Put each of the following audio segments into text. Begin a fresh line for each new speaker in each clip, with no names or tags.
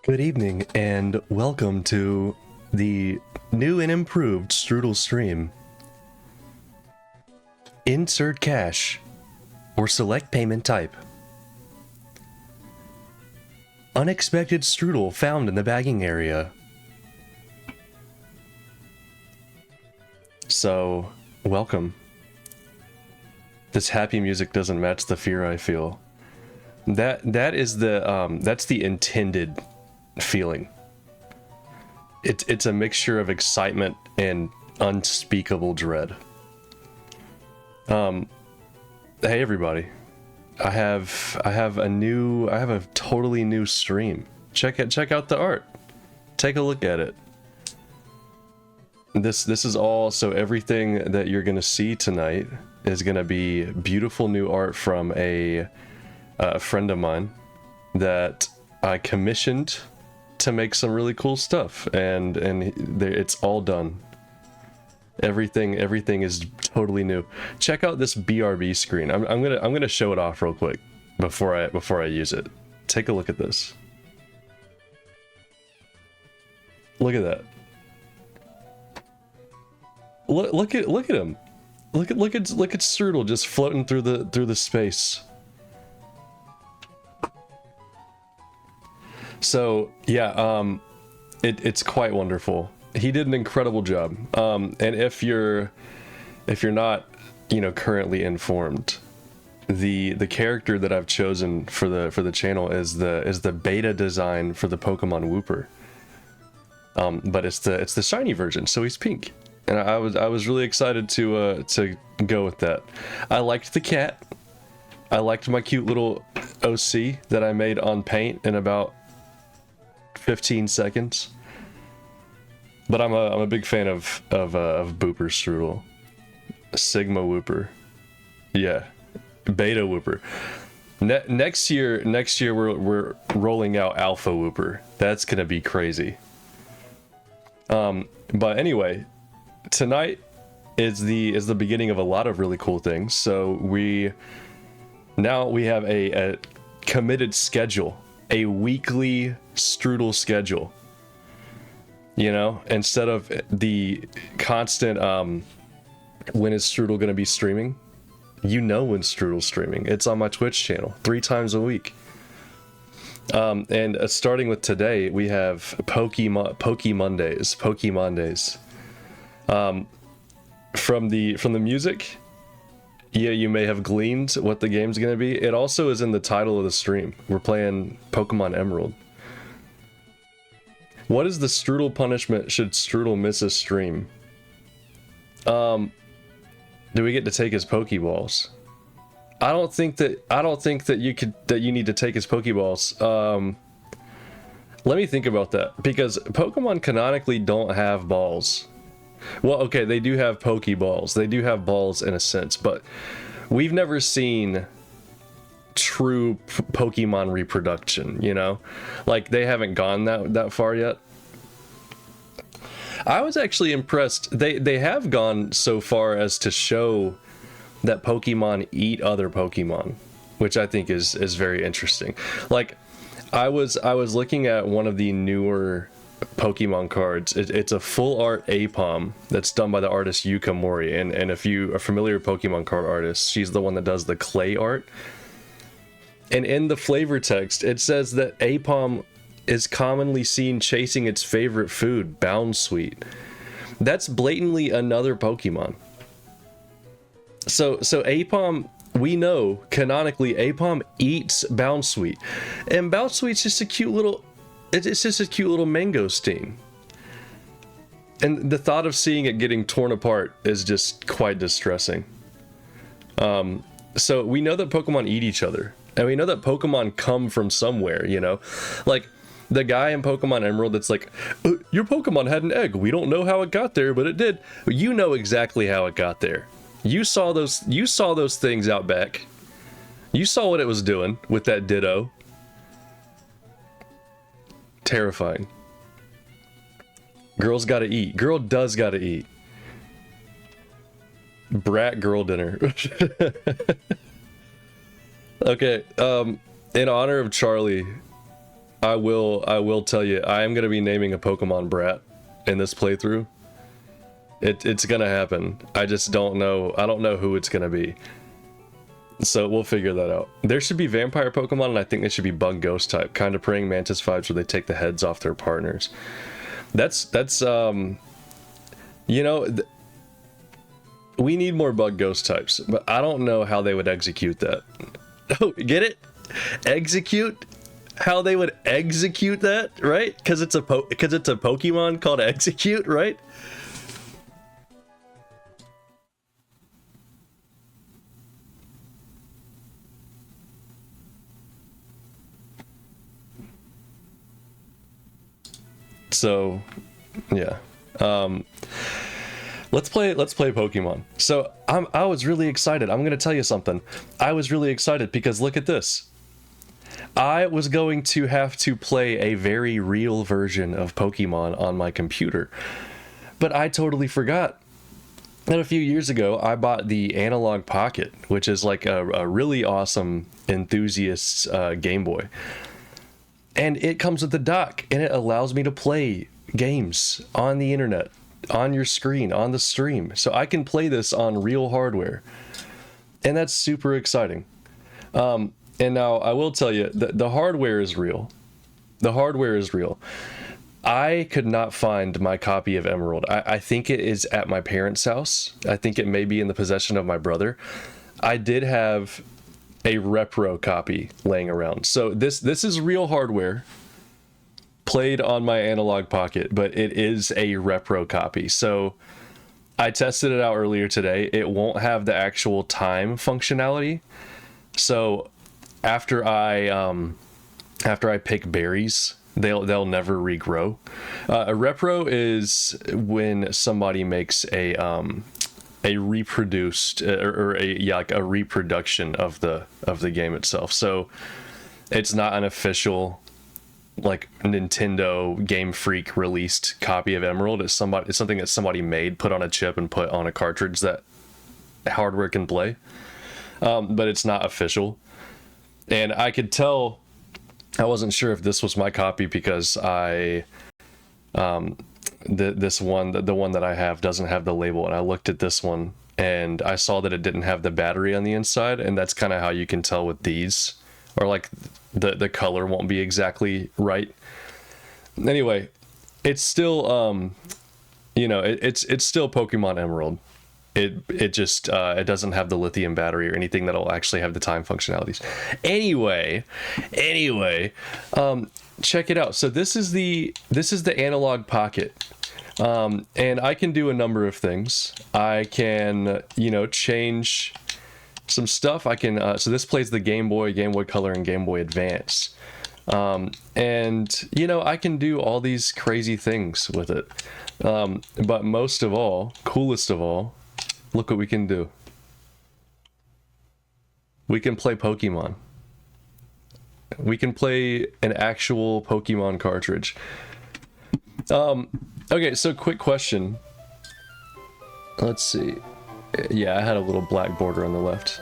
Good evening and welcome to the new and improved Stroodel stream. Insert cash or select payment type. Unexpected strudel found in the bagging area. So, welcome. This happy music doesn't match the fear I feel. That's the intended feeling. It's a mixture of excitement and unspeakable dread. Hey everybody, I have a totally new stream. Check out the art. Take a look at it. This is all, so everything that you're gonna see tonight is gonna be beautiful new art from a friend of mine that I commissioned to make some really cool stuff, and it's all done. Everything is totally new. Check out this BRB screen. I'm gonna show it off real quick before I use it. Take a look at this. Look at that. Look at him. Look at Stroodel just floating through the space. So yeah, it's quite wonderful. He did an incredible job. And if you're not, currently informed, the character that I've chosen for the channel is the beta design for the Pokemon Wooper. But it's the shiny version, so he's pink, and I was really excited to go with that. I liked the cat. I liked my cute little OC that I made on Paint in about 15 seconds. But I'm a big fan of Booper Stroodel, Sigma Wooper, yeah, Beta Wooper. Next year we're rolling out Alpha Wooper. That's gonna be crazy. But anyway, tonight is the beginning of a lot of really cool things. So we have a committed schedule, a weekly Stroodel schedule. Instead of the constant when is Stroodel going to be streaming? When Stroodel's streaming. It's on my Twitch channel 3 times a week. And starting with today, we have Pokemon Days. From the music, yeah, you may have gleaned what the game's going to be. It also is in the title of the stream. We're playing Pokémon Emerald. What is the Stroodel punishment should Stroodel miss a stream? Do we get to take his Pokeballs? I don't think that you need to take his Pokeballs. Let me think about that, because Pokemon canonically don't have balls. Well, okay, they do have Pokeballs. They do have balls in a sense, but we've never seen true Pokemon reproduction, like they haven't gone that far yet. I was actually impressed. They have gone so far as to show that Pokemon eat other Pokemon, which I think is very interesting. Like I was looking at one of the newer Pokemon cards. It's a full art Apom that's done by the artist Yuka Mori, and if you are familiar with Pokemon card artists, she's the one that does the clay art. And in the flavor text, it says that Apom is commonly seen chasing its favorite food, Bounsweet. That's blatantly another Pokemon. So Apom, we know canonically Apom eats Bounsweet, and Bounsweet's just a cute little, it's just a cute little mangosteen. And the thought of seeing it getting torn apart is just quite distressing. So we know that Pokemon eat each other. And we know that Pokemon come from somewhere, Like, the guy in Pokemon Emerald that's like, your Pokemon had an egg. We don't know how it got there, but it did. You know exactly how it got there. You saw those things out back. You saw what it was doing with that Ditto. Terrifying. Girl's gotta eat. Girl does gotta eat. Brat girl dinner. Okay, in honor of Charlie, I will tell you, I am gonna be naming a Pokemon brat in this playthrough. It's gonna happen. I just don't know. I don't know who it's gonna be. So we'll figure that out. There should be vampire Pokemon, and I think they should be bug ghost type, kind of praying mantis vibes where they take the heads off their partners. That's you know, we need more bug ghost types, but I don't know how they would execute that. Oh, get it? Execute? How they would execute that, right? Because it's a Pokemon called Execute, right? So, yeah. Let's play Pokemon. So I was really excited. I'm gonna tell you something. I was really excited because look at this. I was going to have to play a very real version of Pokemon on my computer, but I totally forgot that a few years ago I bought the Analog Pocket, which is like a really awesome enthusiast's Game Boy. And it comes with the dock, and it allows me to play games on the internet, on your screen, on the stream. So I can play this on real hardware. And that's super exciting. And now I will tell you, the hardware is real. The hardware is real. I could not find my copy of Emerald. I think it is at my parents' house. I think it may be in the possession of my brother. I did have a repro copy laying around. So this is real hardware played on my Analog Pocket, but it is a repro copy. So I tested it out earlier today. It won't have the actual time functionality. So after I pick berries, they'll never regrow. A repro is when somebody makes a reproduced like a reproduction of the game itself. So it's not an official like Nintendo Game Freak released copy of Emerald. It's something that somebody made, put on a chip and put on a cartridge that hardware can play. But it's not official. And I could tell I wasn't sure if this was my copy because the one that I have doesn't have the label, and I looked at this one and I saw that it didn't have the battery on the inside, and that's kind of how you can tell with these, or like the color won't be exactly right. Anyway, it's still it's still Pokemon Emerald. It just it doesn't have the lithium battery or anything that'll actually have the time functionalities. Anyway, check it out. So this is the Analog Pocket, and I can do a number of things. I can change some stuff. I can so this plays the Game Boy Color, and Game Boy Advance, and I can do all these crazy things with it. But most of all, coolest of all, look what we can do. We can play Pokemon. We can play an actual Pokemon cartridge. Okay, so quick question. Let's see. Yeah, I had a little black border on the left.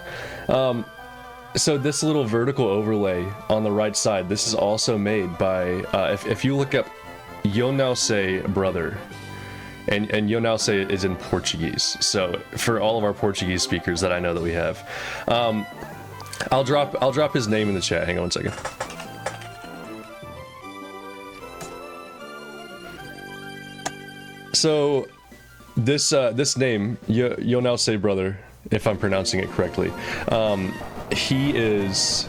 So this little vertical overlay on the right side, this is also made by, if you look up Yonause Brother, and Yonause is in Portuguese. So for all of our Portuguese speakers that I know that we have, I'll drop his name in the chat. Hang on one second. So this name, Yonause Brother, if I'm pronouncing it correctly, he is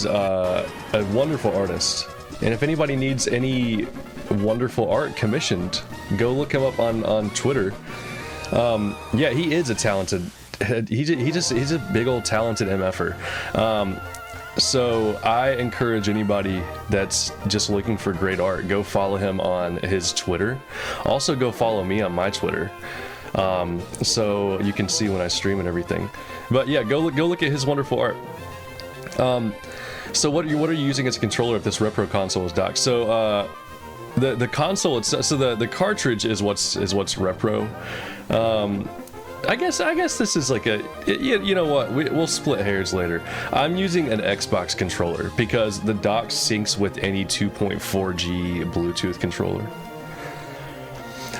a wonderful artist, and if anybody needs any wonderful art commissioned, go look him up on Twitter. Yeah, he is a talented. He's a big old talented MFer. So I encourage anybody that's just looking for great art, go follow him on his Twitter. Also, go follow me on my Twitter, so you can see when I stream and everything. But yeah, go look at his wonderful art. So what are you using as a controller if this Repro console is docked? So the console itself, so the cartridge is what's Repro. I guess this is like a, you know what, we'll split hairs later. I'm using an Xbox controller because the dock syncs with any 2.4G Bluetooth controller.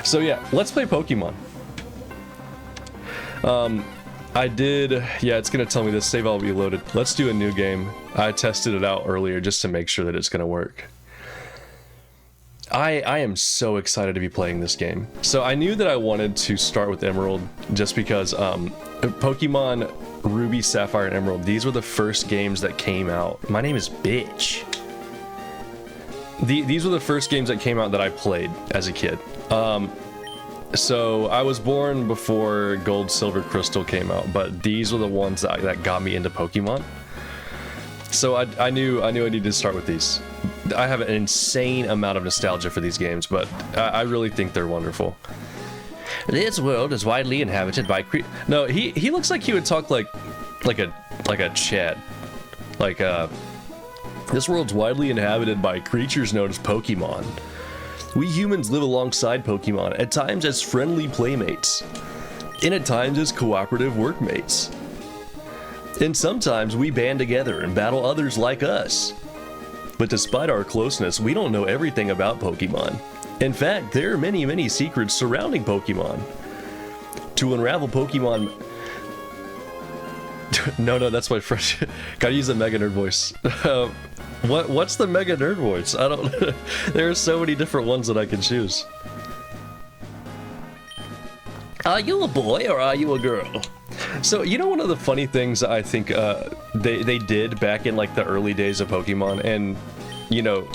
So yeah, let's play Pokemon. I did, yeah, it's gonna tell me this save all be loaded. Let's do a new game. I tested it out earlier just to make sure that it's gonna work. I am so excited to be playing this game. So I knew that I wanted to start with Emerald just because Pokemon Ruby, Sapphire, and Emerald, these were the first games that came out. My name is Bitch. These were the first games that came out that I played as a kid. So I was born before Gold, Silver, Crystal came out, but these were the ones that got me into Pokemon. So I knew I needed to start with these. I have an insane amount of nostalgia for these games, but I really think they're wonderful. This world is widely inhabited by No, he looks like he would talk like a Chad. Like this world's widely inhabited by creatures known as Pokemon. We humans live alongside Pokemon, at times as friendly playmates, and at times as cooperative workmates. And sometimes we band together and battle others like us. But despite our closeness, we don't know everything about Pokemon. In fact, there are many, many secrets surrounding Pokemon. To unravel Pokemon... no, that's my French. Gotta use the Mega Nerd voice. What's the Mega Nerd voice? I don't... There are so many different ones that I can choose. Are you a boy or are you a girl? So, you know, one of the funny things I think they did back in like the early days of Pokemon, and you know,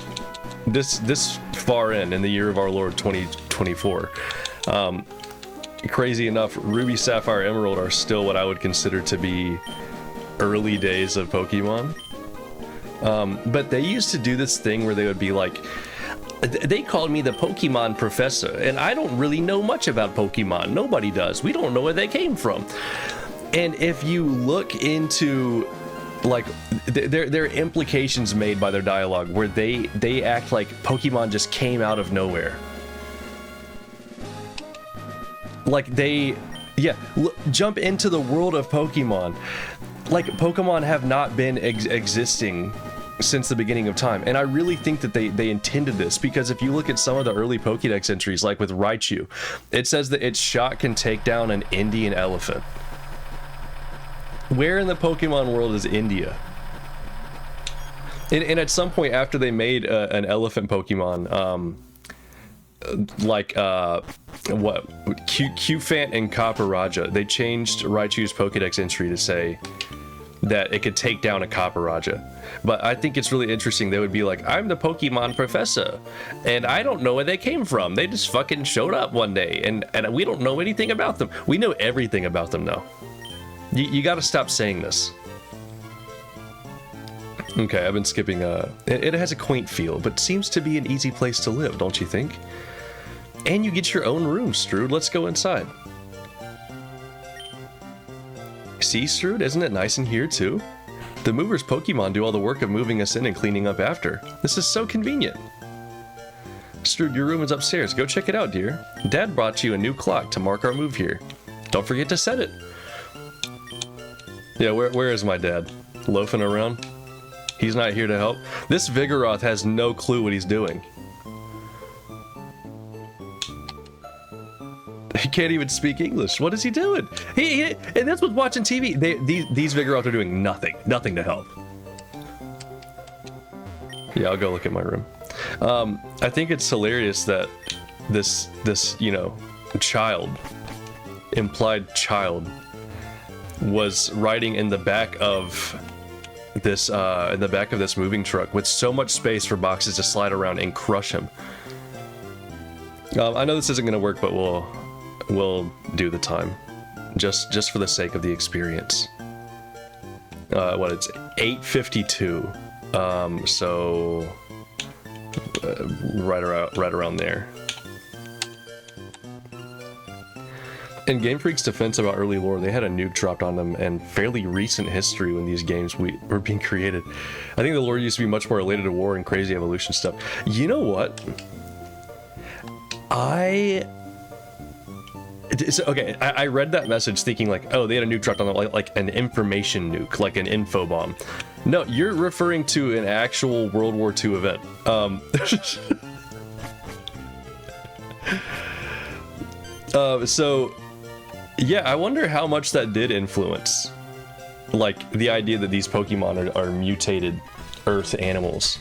this far in the year of our Lord 2024, crazy enough, Ruby, Sapphire, Emerald are still what I would consider to be early days of Pokemon. But they used to do this thing where they would be like, they called me the Pokemon Professor, and I don't really know much about Pokemon. Nobody does. We don't know where they came from. And if you look into, like, there are implications made by their dialogue where they act like Pokemon just came out of nowhere. Like jump into the world of Pokemon. Like, Pokemon have not been existing since the beginning of time, and I really think that they intended this, because if you look at some of the early Pokédex entries, like with Raichu, it says that its shot can take down an Indian elephant. Where in the Pokemon world is India? And at some point after they made an elephant Pokemon, Cufant and Copperajah, they changed Raichu's Pokédex entry to say that it could take down a Copperajah. But I think it's really interesting. They would be like, I'm the Pokemon Professor, and I don't know where they came from. They just fucking showed up one day, and we don't know anything about them. We know everything about them now. You gotta stop saying this. Okay, I've been skipping. It has a quaint feel, but seems to be an easy place to live, don't you think? And you get your own room, Strood. Let's go inside. See, Strood, isn't it nice in here too? The movers Pokemon do all the work of moving us in and cleaning up after. This is so convenient. Strood, your room is upstairs. Go check it out, dear. Dad brought you a new clock to mark our move here. Don't forget to set it. Yeah, where is my dad? Loafing around? He's not here to help? This Vigoroth has no clue what he's doing. He can't even speak English. What is he doing? And that's what's watching TV. These Vigoroth are doing nothing to help. Yeah, I'll go look at my room. I think it's hilarious that this you know, implied child, was riding in the back of this moving truck with so much space for boxes to slide around and crush him. I know this isn't gonna work, but we'll do the time, just for the sake of the experience. It's 8:52, so right around there. In Game Freak's defense about early lore, they had a nuke dropped on them and fairly recent history when these games were being created. I think the lore used to be much more related to war and crazy evolution stuff. You know what? Okay, I read that message thinking like, oh, they had a nuke dropped on them, like an information nuke, like an info bomb. No, you're referring to an actual World War II event. So, yeah, I wonder how much that did influence, like, the idea that these Pokemon are mutated Earth animals.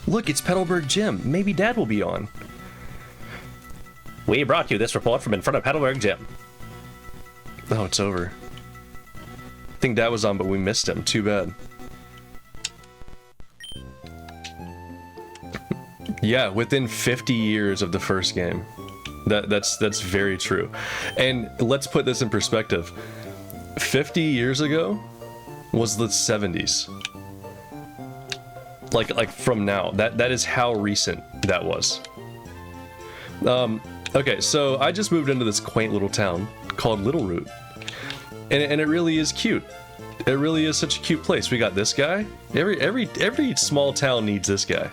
Look, it's Petalburg Gym. Maybe Dad will be on.
We brought you this report from in front of Petalburg Gym.
Oh, it's over. I think Dad was on, but we missed him. Too bad. Yeah, within 50 years of the first game. That's very true. And let's put this in perspective. 50 years ago was the 70s. Like from now. That is how recent that was. Okay, so I just moved into this quaint little town called Little Root. And it really is cute. It really is such a cute place. We got this guy. Every small town needs this guy.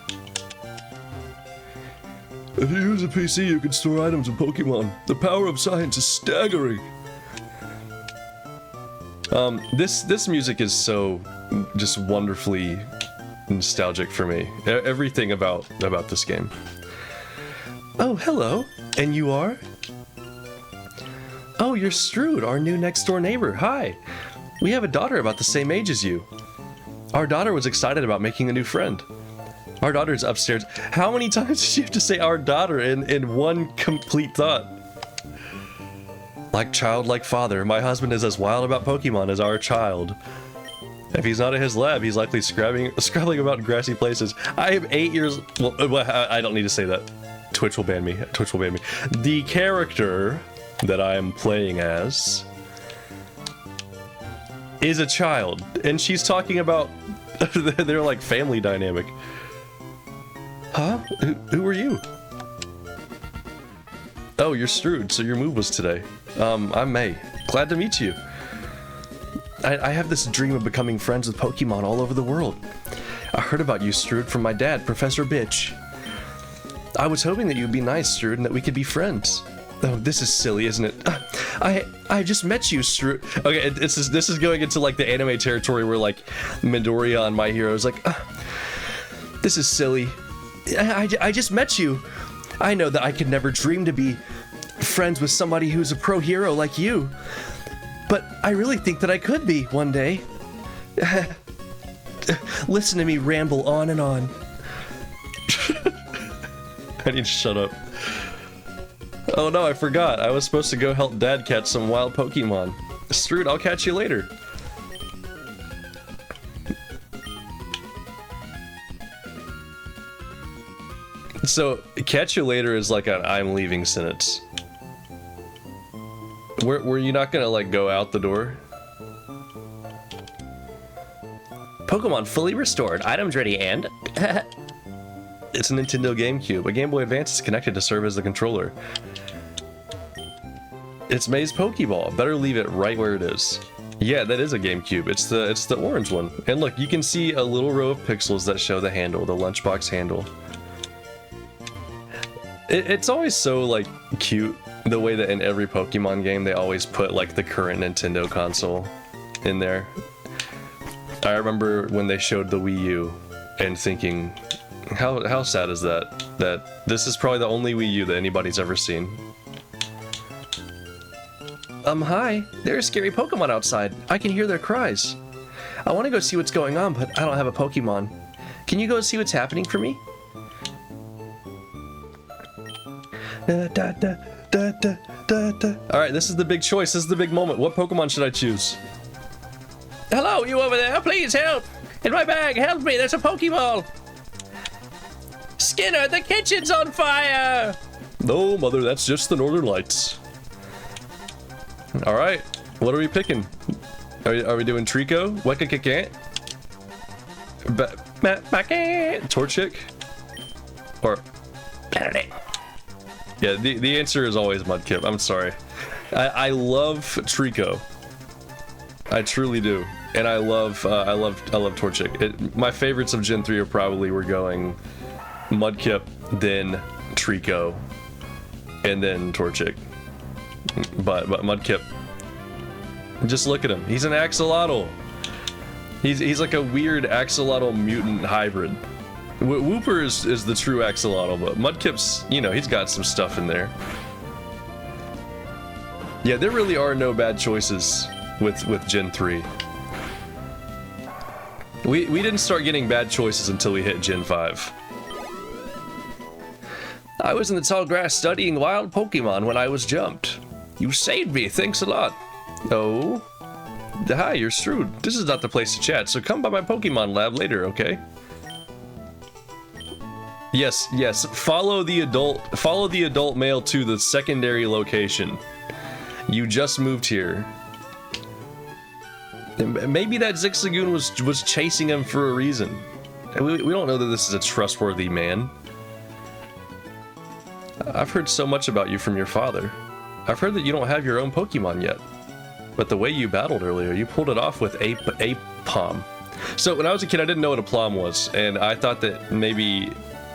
If you use a PC, you can store items in Pokemon. The power of science is staggering. This music is so just wonderfully nostalgic for me. Everything about this game. Oh, hello. And you are? Oh, you're Strood, our new next door neighbor. Hi. We have a daughter about the same age as you. Our daughter was excited about making a new friend. Our daughter's upstairs. How many times did you have to say our daughter in one complete thought? Like child, like father, my husband is as wild about Pokemon as our child. If he's not at his lab, he's likely scrabbling about in grassy places. I am 8 years... Well, I don't need to say that. Twitch will ban me. Twitch will ban me. The character that I am playing as is a child, and she's talking about their like family dynamic. Huh? Who are you? Oh, you're Strood, so your move was today. I'm May. Glad to meet you. I have this dream of becoming friends with Pokemon all over the world. I heard about you, Strood, from my dad, Professor Bitch. I was hoping that you'd be nice, Strood, and that we could be friends. Oh, this is silly, isn't it? I just met you, Strood. Okay, this is going into like the anime territory where like Midoriya on My Hero is like, this is silly. I just met you. I know that I could never dream to be friends with somebody who's a pro hero like you, but I really think that I could be one day. Listen to me ramble on and on. I need to shut up. Oh no, I forgot. I was supposed to go help Dad catch some wild Pokemon. Strood, I'll catch you later. So, catch you later is like an I'm leaving sentence. Were you not gonna like go out the door?
Pokemon fully restored. Items ready and...
It's a Nintendo GameCube. A Game Boy Advance is connected to serve as the controller. It's May's Pokeball. Better leave it right where it is. Yeah, that is a GameCube. It's the orange one. And look, you can see a little row of pixels that show the handle, the lunchbox handle. It's always so like cute the way that in every Pokemon game they always put like the current Nintendo console in there. I remember when they showed the Wii U and thinking, how sad is that? That this is probably the only Wii U that anybody's ever seen. Hi. There are scary Pokemon outside. I can hear their cries. I want to go see what's going on, but I don't have a Pokemon. Can you go see what's happening for me? Alright, this is the big choice. This is the big moment. What Pokemon should I choose?
Hello, you over there? Please help! In my bag, help me! There's a Pokeball! Skinner, the kitchen's on fire!
No, Mother, that's just the Northern Lights. Alright, what are we picking? Are we doing Trico? Wekakakant? Torchic? Or... Yeah, the answer is always Mudkip. I'm sorry. I love Trico. I truly do. And I love Torchic. My favorites of Gen 3 are probably were going Mudkip, then Trico, and then Torchic. But Mudkip, just look at him. He's an axolotl. He's like a weird axolotl mutant hybrid. Wooper is the true axolotl, but Mudkip's, you know, he's got some stuff in there. Yeah, there really are no bad choices with Gen 3. We didn't start getting bad choices until we hit Gen 5.
I was in the tall grass studying wild Pokemon when I was jumped. You saved me, thanks a lot.
Oh? Hi, you're Strood. This is not the place to chat, so come by my Pokemon lab later, okay? Yes, follow the adult male to the secondary location. You just moved here. Maybe that Zigzagoon was chasing him for a reason. We don't know that this is a trustworthy man. I've heard so much about you from your father. I've heard that you don't have your own Pokemon yet. But the way you battled earlier, you pulled it off with a palm. So when I was a kid, I didn't know what a plum was, and I thought that maybe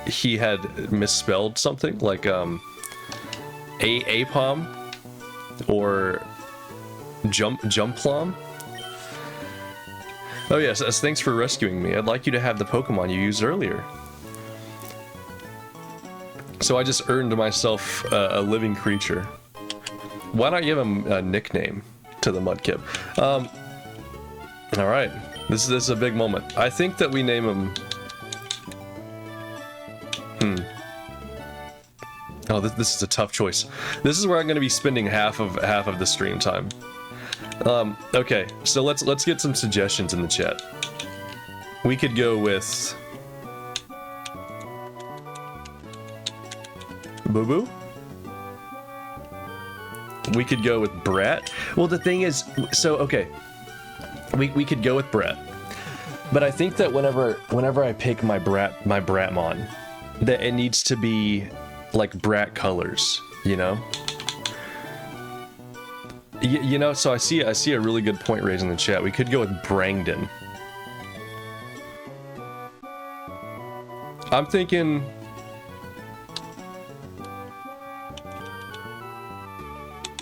he had misspelled something, like a palm or jump plum. Oh yes, thanks for rescuing me. I'd like you to have the Pokemon you used earlier. So I just earned myself a living creature. Why not give him a nickname to the Mudkip? All right, this is a big moment. I think that we name him. Oh, this is a tough choice. This is where I'm going to be spending half of the stream time. Okay, so let's get some suggestions in the chat. We could go with Boo Boo. We could go with Brat. Well, the thing is, so okay, we could go with Brat, but I think that whenever I pick my Bratmon, that it needs to be like Brat colors, you know. You know, so I see a really good point raised in the chat. We could go with Brangden. I'm thinking.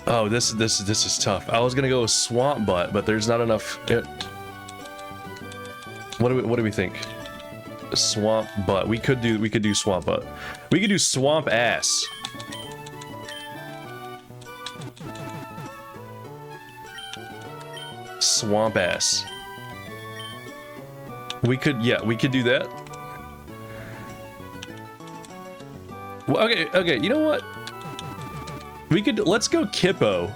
Oh, this is tough. I was gonna go with Swamp Butt, but there's not enough. What do we think? Swamp Butt. We could do Swamp Butt. We could do Swamp Ass. Swamp Ass. We could do that. Well, okay, you know what? Let's go Kippo,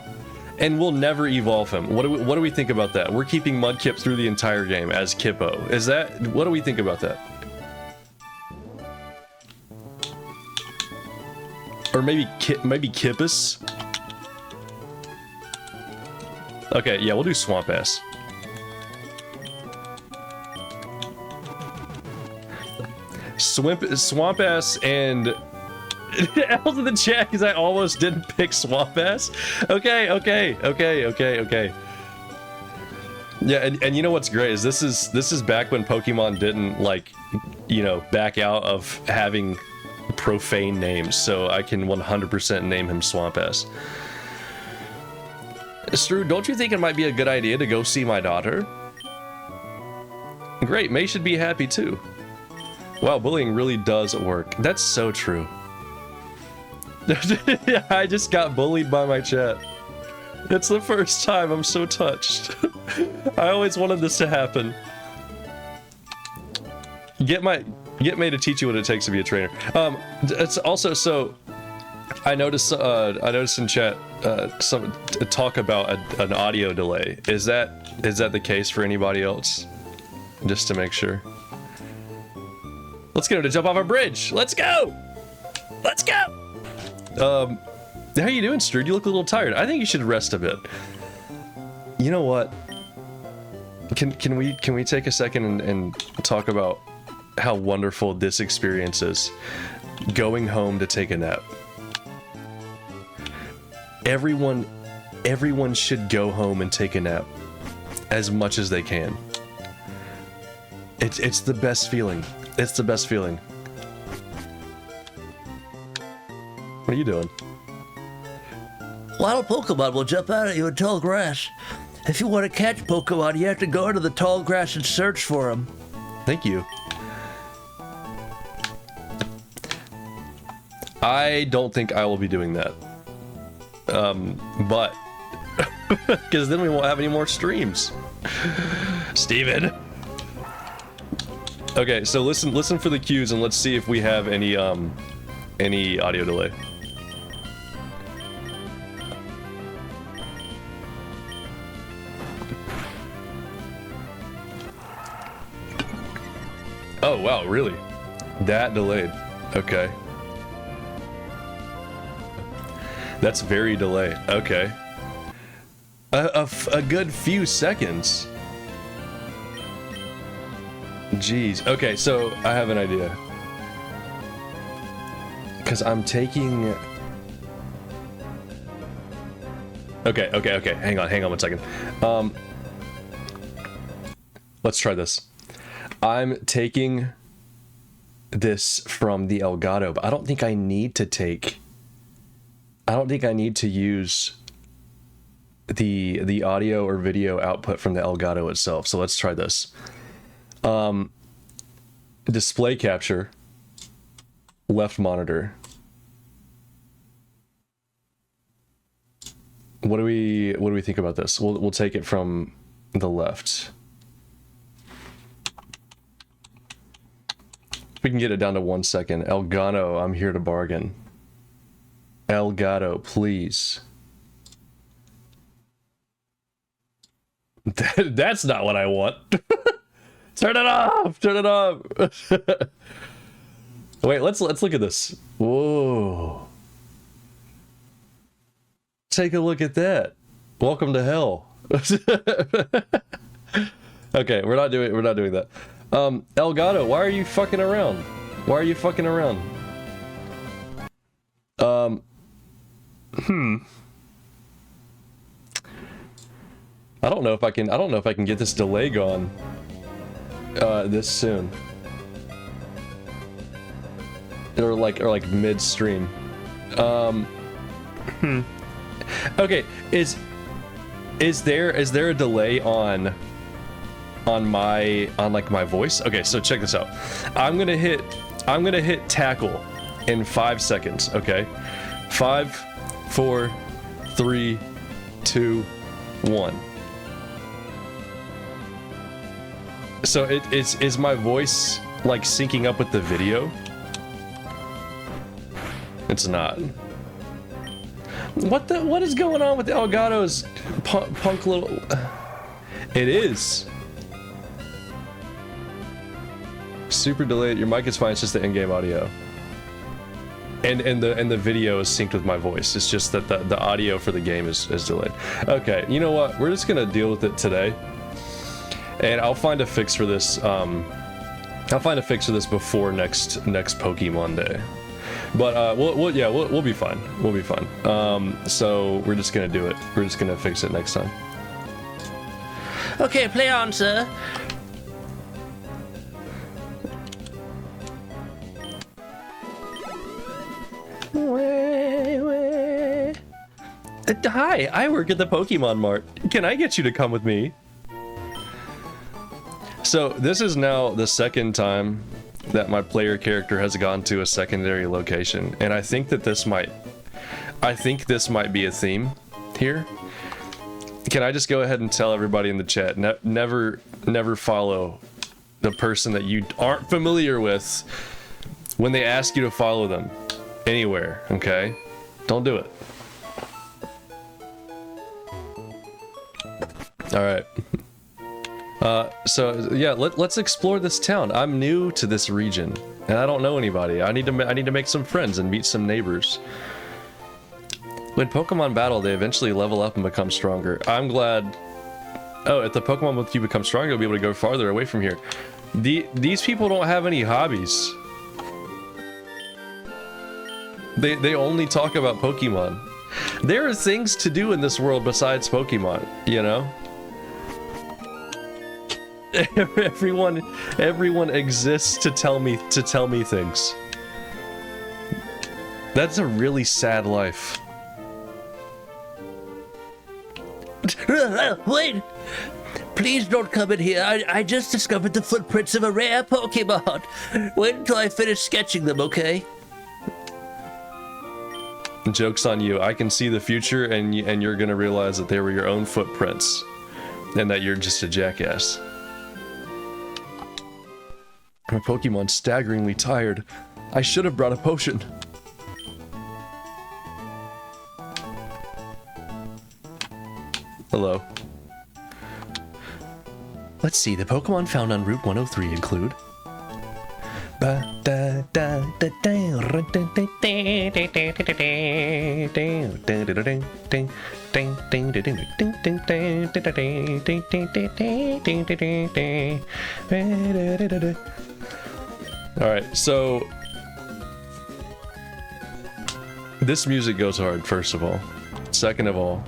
and we'll never evolve him. What do we think about that? We're keeping Mudkip through the entire game as Kippo. What do we think about that? Or maybe Kippus? Okay, yeah, we'll do Swamp Ass. Swamp Ass and L's in the chat because I almost didn't pick Swamp Ass. Okay. Yeah, and you know what's great is this is back when Pokemon didn't, like, you know, back out of having profane names, so I can 100% name him Swamp Ass. Strood, don't you think it might be a good idea to go see my daughter? Great, May should be happy too. Wow, bullying really does work. That's so true. I just got bullied by my chat. It's the first time. I'm so touched. I always wanted this to happen. Get May to teach you what it takes to be a trainer. It's also, so I noticed in chat some talk about an audio delay. Is that the case for anybody else? Just to make sure. Let's get him to jump off a bridge. Let's go. Let's go. How you doing, Strood? You look a little tired. I think you should rest a bit. You know what? Can we take a second and talk about how wonderful this experience is? Going home to take a nap. Everyone should go home and take a nap as much as they can. It's the best feeling. It's the best feeling. What are you doing?
Wild Pokemon will jump out at you in tall grass. If you want to catch Pokemon, you have to go into the tall grass and search for them.
Thank you. I don't think I will be doing that. But because then we won't have any more streams. Steven. Okay, so listen for the cues and let's see if we have any audio delay. Oh wow, really? That delayed. Okay. That's very delayed. Okay. A good few seconds. Jeez. Okay, so I have an idea. Because I'm taking... Okay. Hang on 1 second. Let's try this. I'm taking this from the Elgato, but I don't think I need to take... I don't think I need to use the audio or video output from the Elgato itself. So let's try this. Display capture, left monitor. What do we think about this? We'll take it from the left. We can get it down to 1 second. Elgato, I'm here to bargain. Elgato, please. That's not what I want. Turn it off! Turn it off! Wait, let's look at this. Whoa. Take a look at that. Welcome to hell. Okay, we're not doing that. Elgato, why are you fucking around? Why are you fucking around? I don't know if I can get this delay gone this soon. Or like mid-stream. Okay, is there a delay on my voice? Okay, so check this out. I'm gonna hit tackle in 5 seconds, okay? 5, 4, 3, 2, 1. So is my voice like syncing up with the video? It's not. What is going on with the Elgato's punk little... It is. Super delayed. Your mic is fine, it's just the in-game audio. And the video is synced with my voice. It's just that the audio for the game is delayed. Okay, you know what? We're just gonna deal with it today. And I'll find a fix for this. I'll find a fix for this before next Pokemon Day. But we'll be fine. We'll be fine. So we're just gonna do it. We're just gonna fix it next time.
Okay, play on, sir.
Hi, I work at the Pokemon Mart. Can I get you to come with me? So this is now the second time that my player character has gone to a secondary location, and I think this might be a theme here. Can I just go ahead and tell everybody in the chat, never follow the person that you aren't familiar with when they ask you to follow them anywhere, okay? Don't do it. All right. So yeah, let's explore this town. I'm new to this region, and I don't know anybody. I need to make some friends and meet some neighbors. When Pokemon battle, they eventually level up and become stronger. I'm glad. Oh, if the Pokemon with you become stronger, you'll be able to go farther away from here. These people don't have any hobbies. They only talk about Pokemon. There are things to do in this world besides Pokemon, you know? Everyone exists to tell me things. That's a really sad life.
Wait! Please don't come in here. I just discovered the footprints of a rare Pokemon. Wait until I finish sketching them, okay?
Joke's on you. I can see the future, and you're gonna realize that they were your own footprints, and that you're just a jackass. My Pokemon's staggeringly tired. I should have brought a potion. Hello. Let's see, the Pokemon found on Route 103 include... Alright, so... This music goes hard, first of all. Second of all,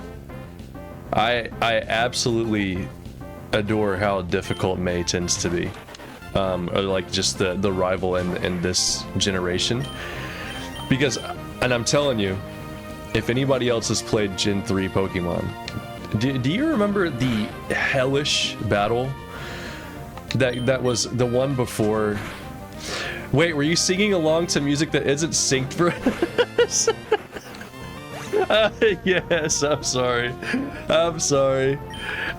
I absolutely adore how difficult May tends to be. Or like just the rival in this generation. Because, and I'm telling you, if anybody else has played Gen 3 Pokemon, do you remember the hellish battle that was the one before? Wait, were you singing along to music that isn't synced for us? Yes, I'm sorry. I'm sorry.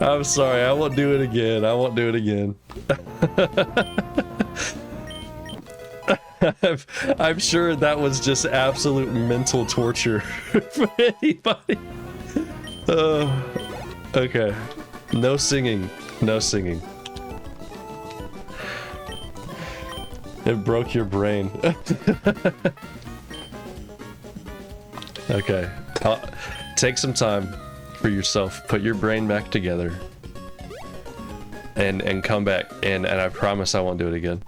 I'm sorry. I won't do it again. I won't do it again. I'm sure that was just absolute mental torture for anybody. Okay. No singing. No singing. It broke your brain. Okay. Take some time for yourself. Put your brain back together. And come back. And I promise I won't do it again.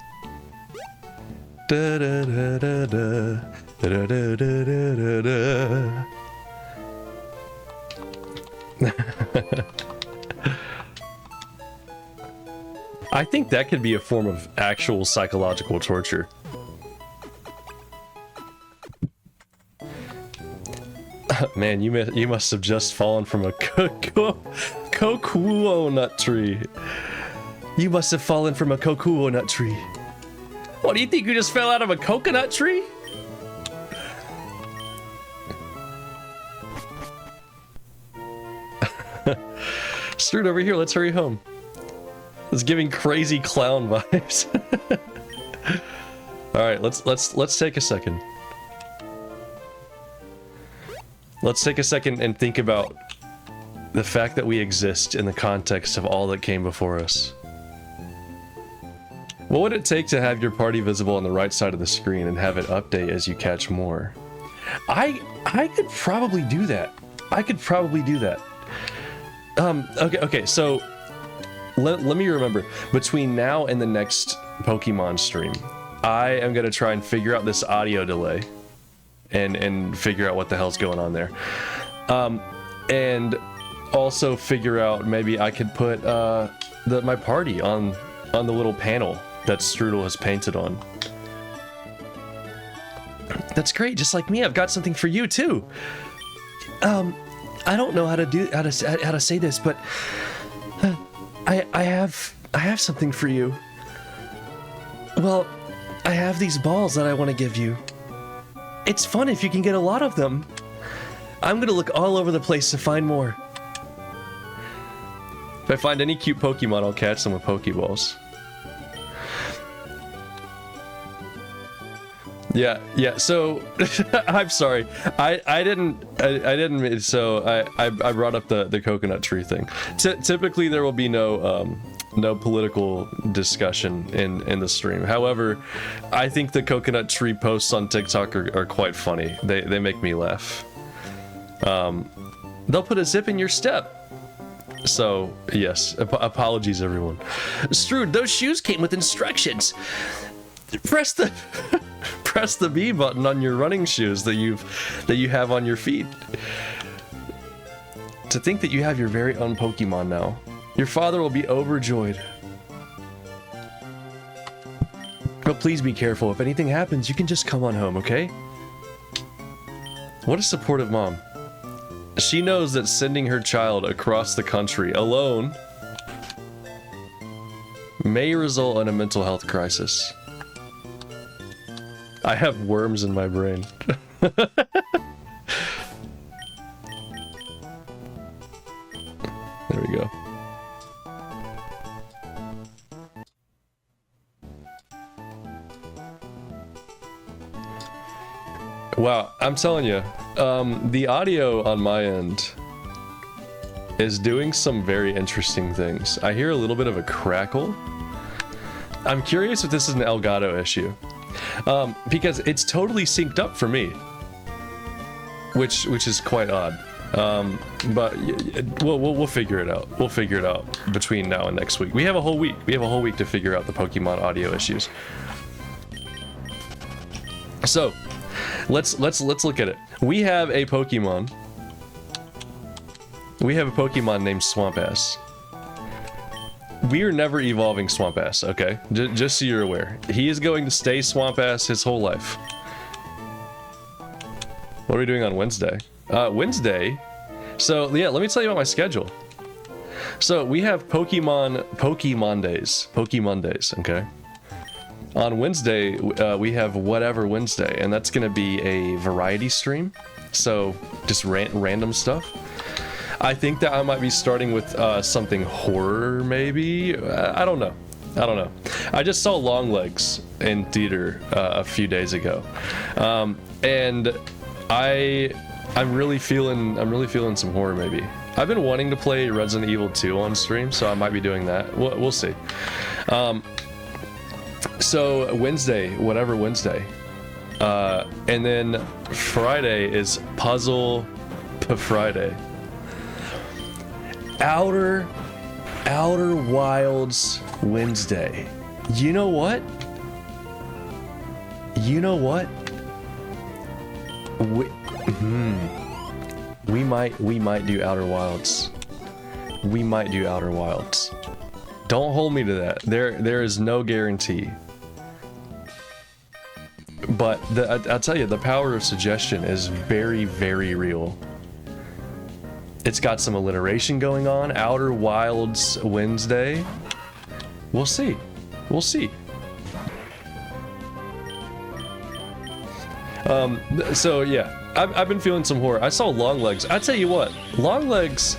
Da da da da da da da da da da. I think that could be a form of actual psychological torture. Man, you must have just fallen from a kokuo nut tree. You must have fallen from a kokuo nut tree.
What, do you think you just fell out of a coconut tree?
Strood over here, let's hurry home. It's giving crazy clown vibes. All right, let's take a second. Let's take a second and think about the fact that we exist in the context of all that came before us. What would it take to have your party visible on the right side of the screen and have it update as you catch more? I could probably do that. I could probably do that. Okay, so let me remember. Between now and the next Pokemon stream, I am going to try and figure out this audio delay and figure out what the hell's going on there. And also figure out maybe I could put my party on the little panel that Stroodel has painted on. That's great, just like me. I've got something for you too. I don't know how to say this, but I have something for you. Well, I have these balls that I want to give you. It's fun if you can get a lot of them. I'm gonna look all over the place to find more. If I find any cute Pokemon, I'll catch them with Pokeballs. Yeah, so I'm sorry. I didn't so I brought up the coconut tree thing. Typically there will be no political discussion in the stream. However, I think the coconut tree posts on TikTok are quite funny. They make me laugh. They'll put a zip in your step. So, yes, apologies everyone. Strood, those shoes came with instructions. Press the B button on your running shoes that you have on your feet. To think that you have your very own Pokemon now. Your father will be overjoyed. But please be careful. If anything happens, you can just come on home, okay? What a supportive mom. She knows that sending her child across the country alone may result in a mental health crisis. I have worms in my brain. There we go. Wow, I'm telling you, the audio on my end is doing some very interesting things. I hear a little bit of a crackle. I'm curious if this is an Elgato issue, because it's totally synced up for me, which is quite odd. But we'll figure it out. We'll figure it out between now and next week. We have a whole week. We have a whole week to figure out the Pokemon audio issues. So, let's look at it. We have a Pokemon. We have a Pokemon named Swampass. We are never evolving Swampass, okay? Just so you're aware. He is going to stay Swampass his whole life. What are we doing on Wednesday? Wednesday? So, yeah, let me tell you about my schedule. So, we have Pokemon days, okay? On Wednesday, we have Whatever Wednesday, and that's gonna be a variety stream. So, just random stuff. I think that I might be starting with something horror, maybe? I don't know. I just saw Longlegs in theater a few days ago. And I'm really feeling some horror, maybe. I've been wanting to play Resident Evil 2 on stream, so I might be doing that. We'll see. So Wednesday, Whatever Wednesday. And then Friday is Puzzle Friday. Outer Wilds Wednesday. You know what? We might do Outer Wilds. We might do Outer Wilds. Don't hold me to that. There is no guarantee. But I'll tell you, the power of suggestion is very, very real. It's got some alliteration going on. Outer Wilds Wednesday. We'll see. So yeah, I've been feeling some horror. I saw Longlegs. I tell you what, Longlegs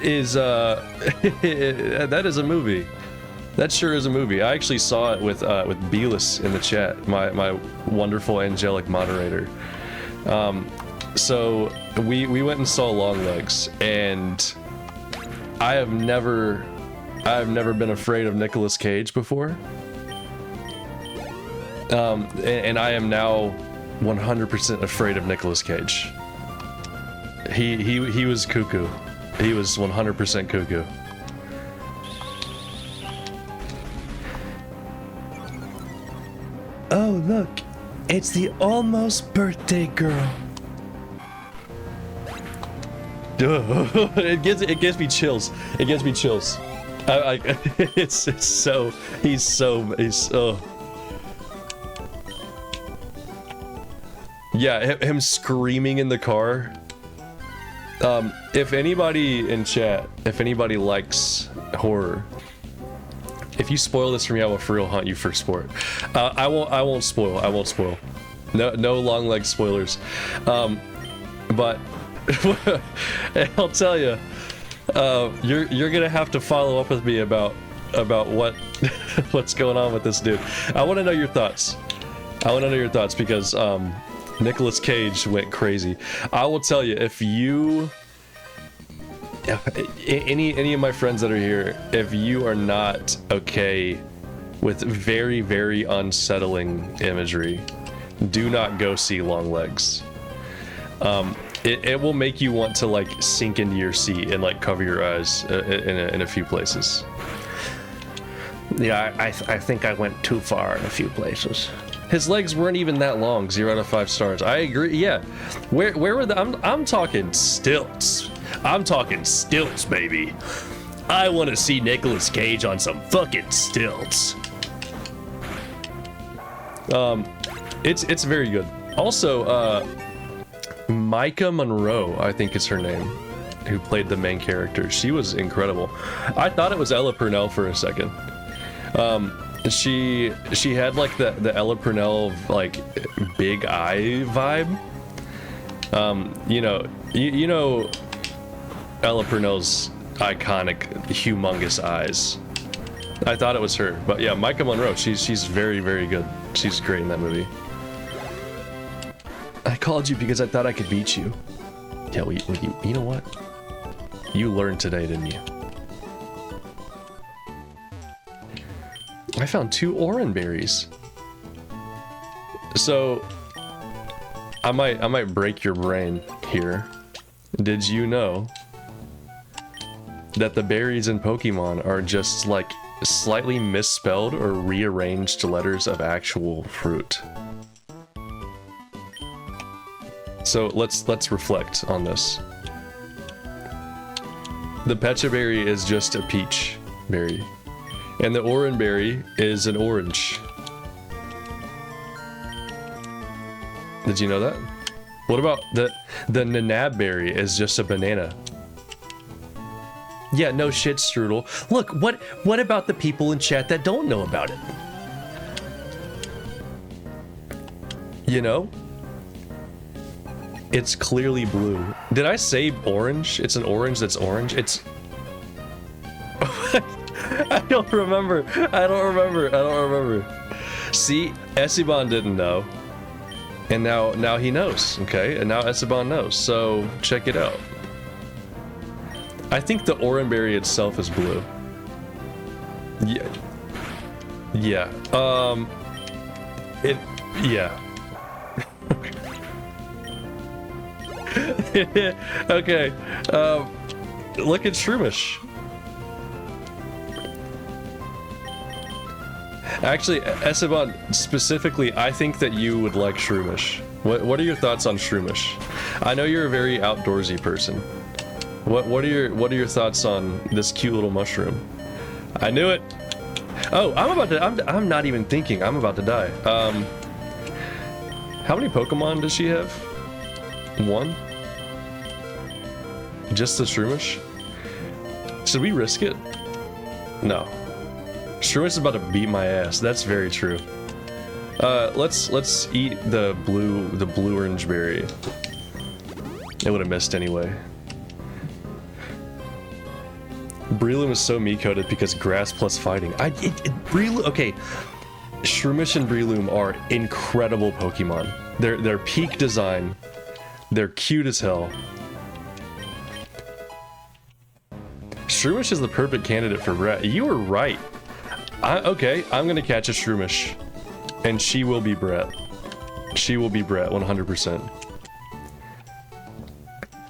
is that is a movie. That sure is a movie. I actually saw it with Belis in the chat, my wonderful angelic moderator. So we went and saw Longlegs, and I have never been afraid of Nicolas Cage before. And I am now 100% afraid of Nicolas Cage. He was cuckoo. He was 100% cuckoo. Oh look, it's the almost birthday girl. It gives me chills. It gives me chills. It's so he's so. Yeah, him screaming in the car. If anybody in chat, if anybody likes horror, if you spoil this for me, I will for real hunt you for sport. I won't spoil. No long leg spoilers. But I'll tell you, you're gonna have to follow up with me about what's going on with this dude. I want to know your thoughts. Because Nicolas Cage went crazy. I will tell you, if any of my friends that are here, if you are not okay with very, very unsettling imagery, do not go see Longlegs. It will make you want to like sink into your seat and like cover your eyes in a few places.
Yeah, I think I went too far in a few places.
His legs weren't even that long. 0 out of 5 stars. I agree. Yeah. Where were the? I'm talking stilts. I'm talking stilts, baby. I want to see Nicolas Cage on some fucking stilts. It's very good. Also, Micah Monroe, I think is her name, who played the main character. She was incredible. I thought it was Ella Purnell for a second. She had like the Ella Purnell like big eye vibe. You know Ella Purnell's iconic humongous eyes. I thought it was her, but yeah, Micah Monroe, she's very, very good. She's great in that movie. I called you because I thought I could beat you. Yeah, well, you know what? You learned today, didn't you? I found 2 oran berries. So I might break your brain here. Did you know that the berries in Pokemon are just like slightly misspelled or rearranged letters of actual fruit? So let's reflect on this. The Pecha berry is just a peach berry, and the oran berry is an orange. Did you know that? What about the Nanab berry is just a banana? Yeah, no shit, Stroodel. Look, what about the people in chat that don't know about it? You know? It's clearly blue. Did I say orange? It's an orange that's orange. It's... I don't remember. I don't remember. See, Esteban didn't know. And now he knows, okay? And now Esteban knows, so check it out. I think the oran berry itself is blue. Yeah. Yeah. Yeah. Okay. Look at Shroomish. Actually, Esteban, specifically, I think that you would like Shroomish. What are your thoughts on Shroomish? I know you're a very outdoorsy person. What are your thoughts on this cute little mushroom? I knew it. Oh, I'm not even thinking. I'm about to die. How many Pokemon does she have? 1? Just the Shroomish? Should we risk it? No. Shroomish is about to beat my ass. That's very true. Let's eat the blue orange berry. It would have missed anyway. Breloom is so me-coded because grass plus fighting. Breloom, okay. Shroomish and Breloom are incredible Pokemon. They're peak design. They're cute as hell. Shroomish is the perfect candidate for Brett. You were right. Okay, I'm gonna catch a Shroomish. And she will be Brett. She will be Brett, 100%.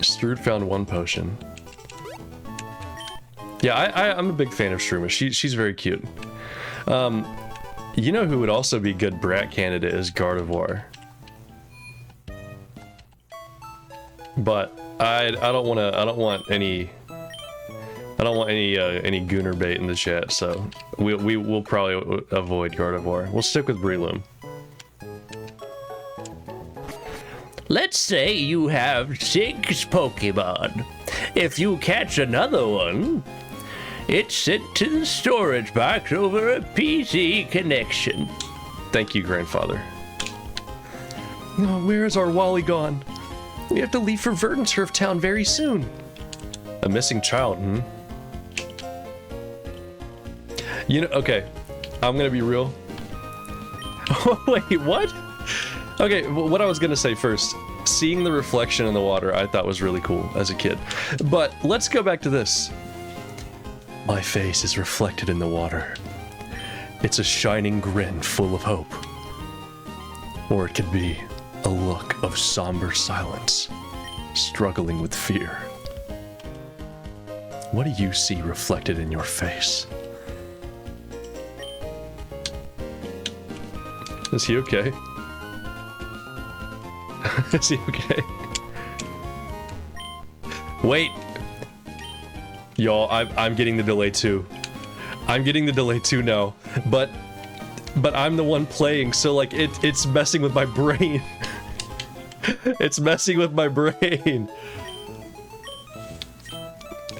Strood found 1 potion. Yeah, I'm a big fan of Shroomish. She's very cute. You know who would also be good Brat candidate is Gardevoir. But I don't want any Gooner bait in the chat, so we'll probably avoid Gardevoir. We'll stick with Breloom.
Let's say you have 6 Pokemon. If you catch another one, it's sent to the storage box over a PC connection.
Thank you, grandfather. Oh, where is our Wally gone? We have to leave for Verdant Town very soon. A missing child, You know, okay, I'm gonna be real. Wait, what? Okay, what I was gonna say first, seeing the reflection in the water I thought was really cool as a kid. But let's go back to this. My face is reflected in the water. It's a shining grin full of hope. Or it could be a look of somber silence, struggling with fear. What do you see reflected in your face? Is he okay? Is he okay? Wait! Y'all, I'm getting the delay too. I'm getting the delay too now. But I'm the one playing, so like it's messing with my brain. It's messing with my brain.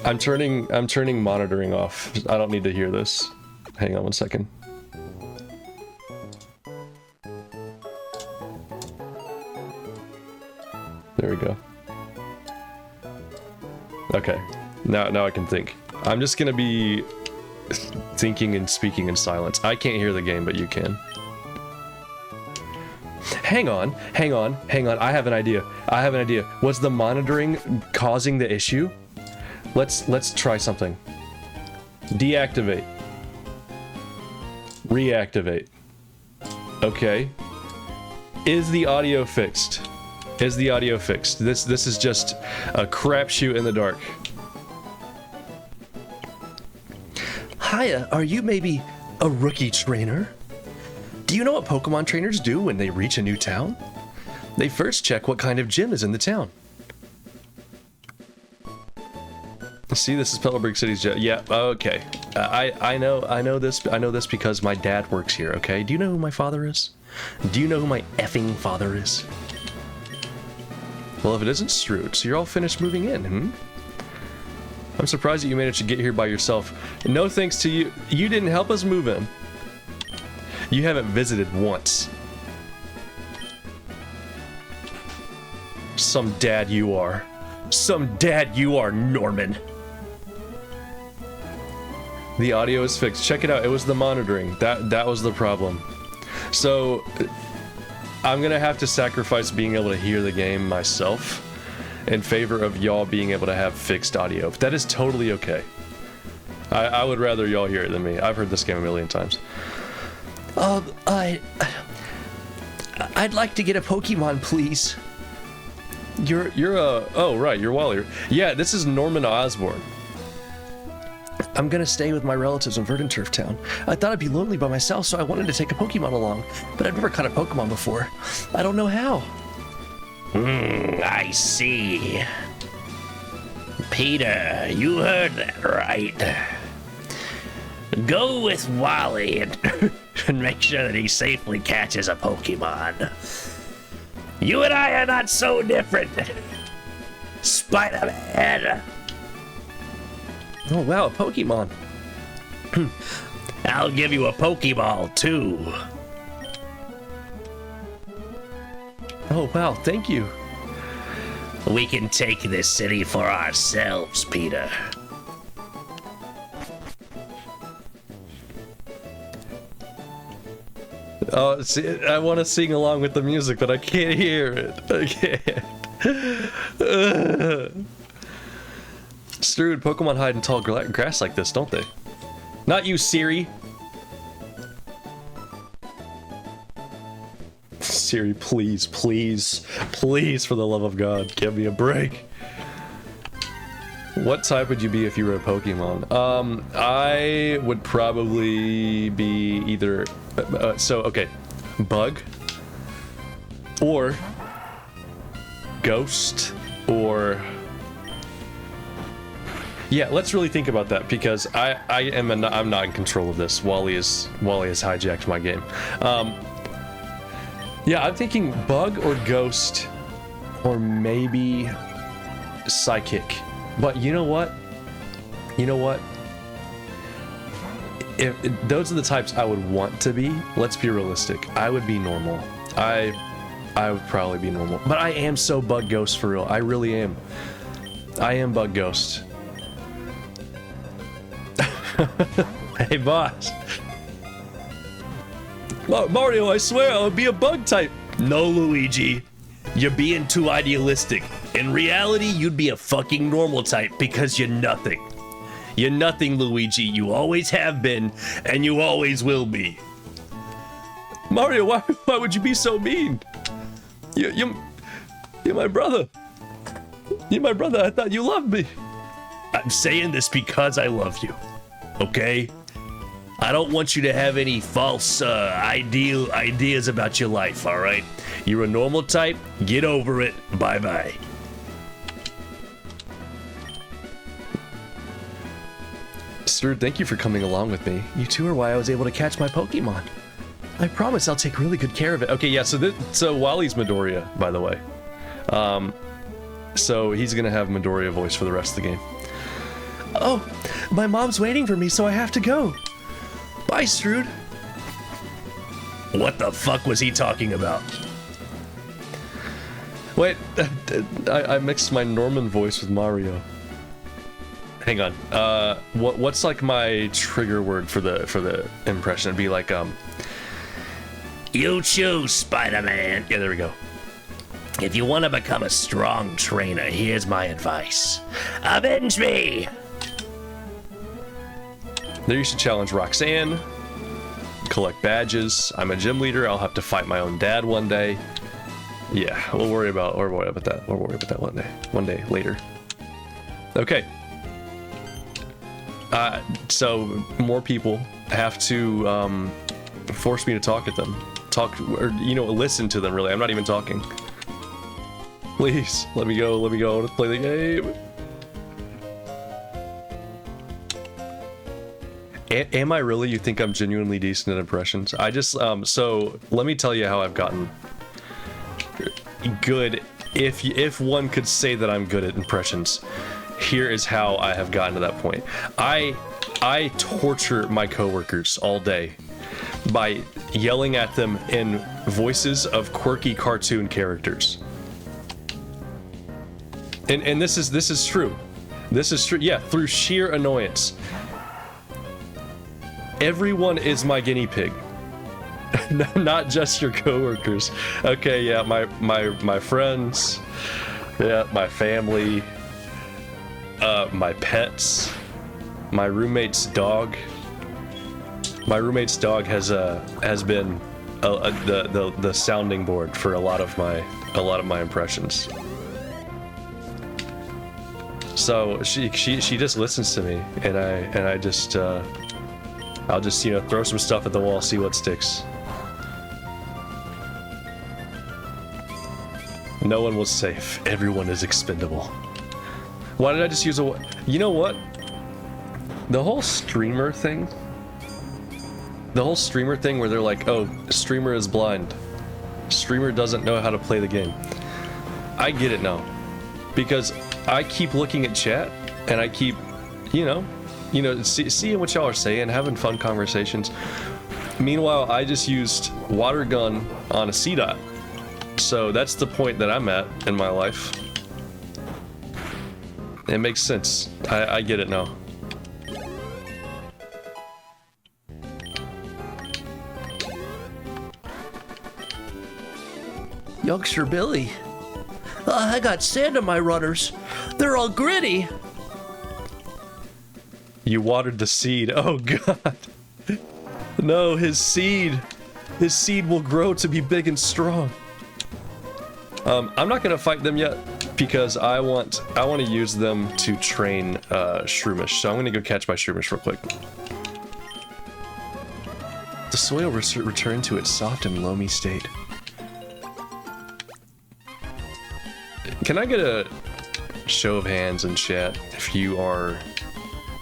I'm turning monitoring off. I don't need to hear this. Hang on one second. There we go. Okay. Now I can think. I'm just gonna be thinking and speaking in silence. I can't hear the game, but you can. Hang on. I have an idea. Was the monitoring causing the issue? Let's try something. Deactivate. Reactivate. Okay. Is the audio fixed? This is just a crapshoot in the dark. Hiya, are you maybe a rookie trainer? Do you know what Pokemon trainers do when they reach a new town? They first check what kind of gym is in the town. See, this is Pellowburg City's gym. Yeah, okay. I know this because my dad works here, okay? Do you know who my father is? Do you know who my effing father is? Well, if it isn't Strood, so you're all finished moving in, hmm? I'm surprised that you managed to get here by yourself. No thanks to you. You didn't help us move in. You haven't visited once. Some dad you are. Some dad you are, Norman. The audio is fixed. Check it out. It was the monitoring. That was the problem. So I'm gonna have to sacrifice being able to hear the game myself in favor of y'all being able to have fixed audio. That is totally okay. I would rather y'all hear it than me. I've heard this game a million times. I'd like to get a Pokemon, please. You're oh right, you're Wally. Yeah, this is Norman Osborn. I'm gonna stay with my relatives in Verdanturf Town. I thought I'd be lonely by myself, so I wanted to take a Pokemon along, but I've never caught a Pokemon before. I don't know how.
I see. Peter, you heard that right. Go with Wally and make sure that he safely catches a Pokemon. You and I are not so different. Spider-Man.
Oh wow, a Pokemon.
I'll give you a Pokeball too.
Oh wow, thank you.
We can take this city for ourselves, Peter.
Oh, see, I want to sing along with the music, but I can't hear it. I can't. Strood, Pokemon hide in tall grass like this, don't they? Not you, Siri. Siri, please, please, please, for the love of God, give me a break. What type would you be if you were a Pokemon? I would probably be either... okay, Bug, or Ghost, or... Yeah, let's really think about that, because I'm not in control of this. Wally has hijacked my game. Yeah, I'm thinking Bug or Ghost, or maybe Psychic. But you know what? If those are the types I would want to be, let's be realistic. I would be normal. I would probably be normal. But I am so Bug Ghost for real. I really am. I am Bug Ghost. Hey, boss. Mario, I swear I would be a bug type.
No, Luigi. You're being too idealistic. In reality, you'd be a fucking normal type because you're nothing. You're nothing, Luigi. You always have been, and you always will be.
Mario, why would you be so mean? You're my brother. You're my brother. I thought you loved me.
I'm saying this because I love you. Okay? I don't want you to have any false ideas about your life, alright? You're a normal type, get over it, bye-bye.
Strood, thank you for coming along with me. You two are why I was able to catch my Pokemon. I promise I'll take really good care of it. Okay, yeah, so Wally's Midoriya, by the way. So he's gonna have Midoriya voice for the rest of the game.
Oh, my mom's waiting for me, so I have to go. Bye, Strood. What the fuck was he talking about?
Wait, I mixed my Norman voice with Mario. Hang on. What's like my trigger word for the impression? It'd be like
You choose, Spider-Man.
Yeah, there we go.
If you want to become a strong trainer, here's my advice. Avenge me!
There you should challenge Roxanne. Collect badges. I'm a gym leader. I'll have to fight my own dad one day. Yeah, we'll worry about that. We'll worry about that one day later. Okay. So more people have to force me to talk at them. Or listen to them, really. I'm not even talking. Please, let me go. I want to play the game. Am I really? You think I'm genuinely decent at impressions? I just, so let me tell you how I've gotten good. If one could say that I'm good at impressions, here is how I have gotten to that point. I torture my coworkers all day by yelling at them in voices of quirky cartoon characters. And this is true. This is true. Yeah, through sheer annoyance. Everyone is my guinea pig. Not just your coworkers. Okay, yeah, my friends, yeah, my family, my pets, my roommate's dog. My roommate's dog has been the sounding board for a lot of my impressions. So she just listens to me, and I just I'll just throw some stuff at the wall, see what sticks. No one was safe. Everyone is expendable. Why did I just use a? You know what? The whole streamer thing where they're like, oh, streamer is blind. Streamer doesn't know how to play the game. I get it now. Because I keep looking at chat, and I keep, seeing what y'all are saying, having fun conversations. Meanwhile, I just used water gun on a C-dot. So that's the point that I'm at in my life. It makes sense. I get it now.
Youngster Billy. I got sand on my runners. They're all gritty.
You watered the seed. Oh god. No, his seed will grow to be big and strong. I'm not gonna fight them yet because I want to use them to train Shroomish. So I'm gonna go catch my Shroomish real quick. The soil returned to its soft and loamy state. Can I get a show of hands in chat if you are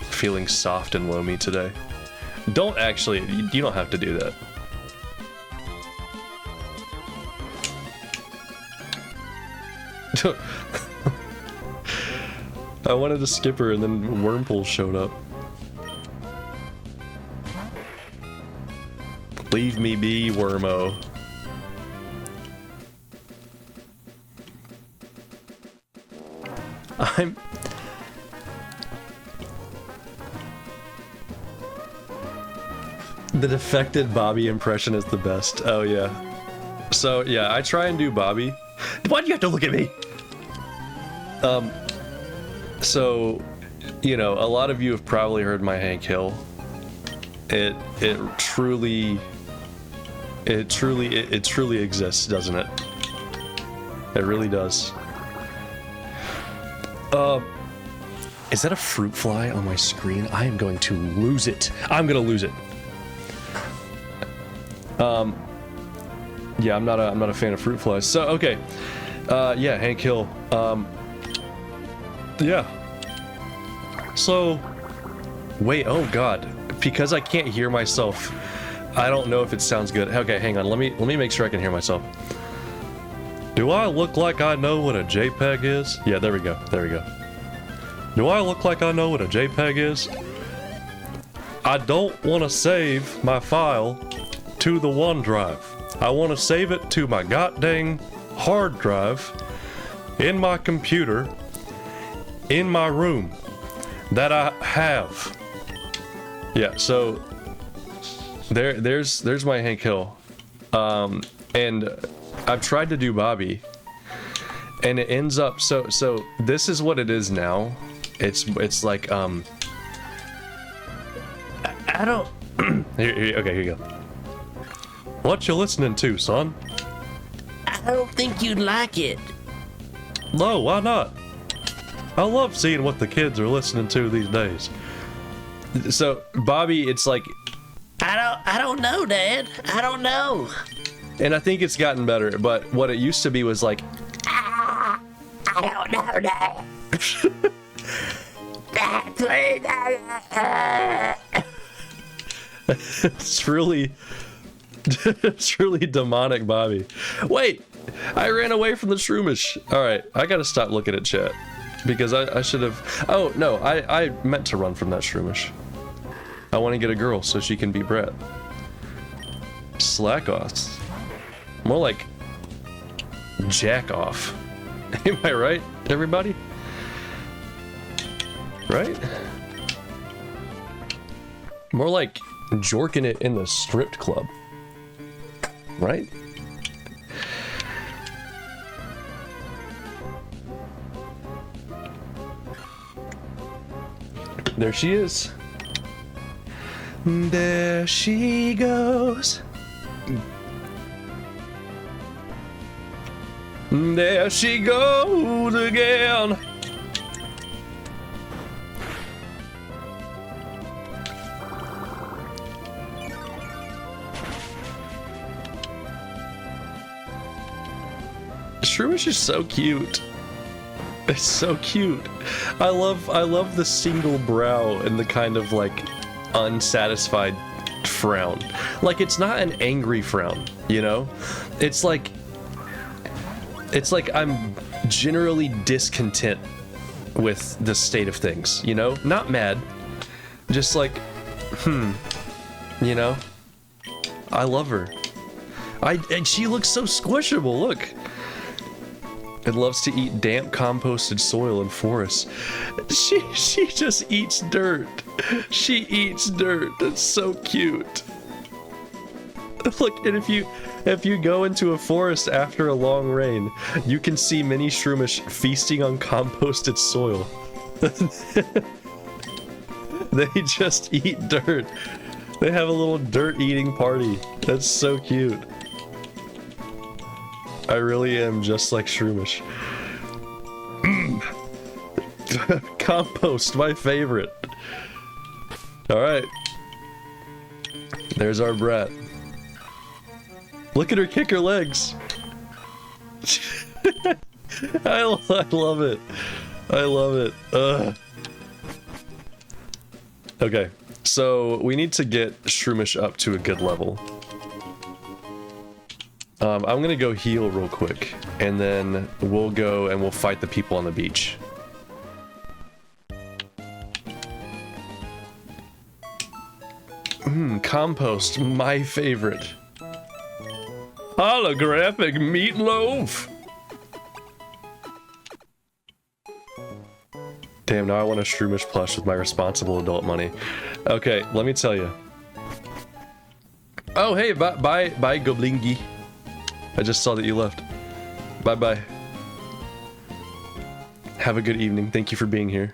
feeling soft and loamy today? Don't actually, you don't have to do that. I wanted to skip her and then Wormpool showed up. Leave me be, Wormo. The defected Bobby impression is the best. Oh yeah. So yeah, I try and do Bobby. Why do you have to look at me? So, a lot of you have probably heard my Hank Hill. It truly exists, doesn't it? It really does. Is that a fruit fly on my screen? I am going to lose it. I'm gonna lose it. Yeah, I'm not a fan of fruit flies. So okay, yeah, Hank Hill. Yeah. So, wait. Oh God, because I can't hear myself, I don't know if it sounds good. Okay, hang on. Let me make sure I can hear myself. Do I look like I know what a JPEG is? Yeah, there we go. There we go. Do I look like I know what a JPEG is? I don't want to save my file to the OneDrive. I want to save it to my goddamn hard drive in my computer in my room that I have. Yeah, so there's my Hank Hill. And I've tried to do Bobby, and it ends up so this is what it is now. It's like
I don't.
okay, here you go. What you listening to, son?
I don't think you'd like it.
No, why not? I love seeing what the kids are listening to these days. So Bobby, it's like
I don't know, Dad. I don't know.
and I think it's gotten better, but what it used to be was like
I don't know, Dad. Dad, please.
it's really demonic, Bobby. Wait, I ran away from the Shroomish. All right, I gotta stop looking at chat because I should have. Oh no, I meant to run from that Shroomish. I want to get a girl so she can be Brett. Slack off. More like jack off. Am I right, everybody? Right? More like jorking it in the strip club. Right? There she is. There she goes. There she goes again. Shroomish is so cute. It's so cute. I love the single brow and the kind of like unsatisfied frown. Like it's not an angry frown, you know? It's like I'm generally discontent with the state of things, you know? Not mad. Just like, you know? I love her. And she looks so squishable, look. It loves to eat damp composted soil and forests. She just eats dirt. She eats dirt. That's so cute. Look, and if you go into a forest after a long rain, you can see many Shroomish feasting on composted soil. They just eat dirt. They have a little dirt eating party. That's so cute. I really am just like Shroomish. Compost, my favorite. Alright. There's our brat. Look at her kick her legs. I love it. I love it. Ugh. Okay, so we need to get Shroomish up to a good level. I'm gonna go heal real quick, and then we'll go and we'll fight the people on the beach. Compost, my favorite. Holographic meatloaf! Damn, now I want a Shroomish plush with my responsible adult money. Okay, let me tell you. Oh, hey, bye, Goblingi. I just saw that you left. Bye-bye. Have a good evening. Thank you for being here.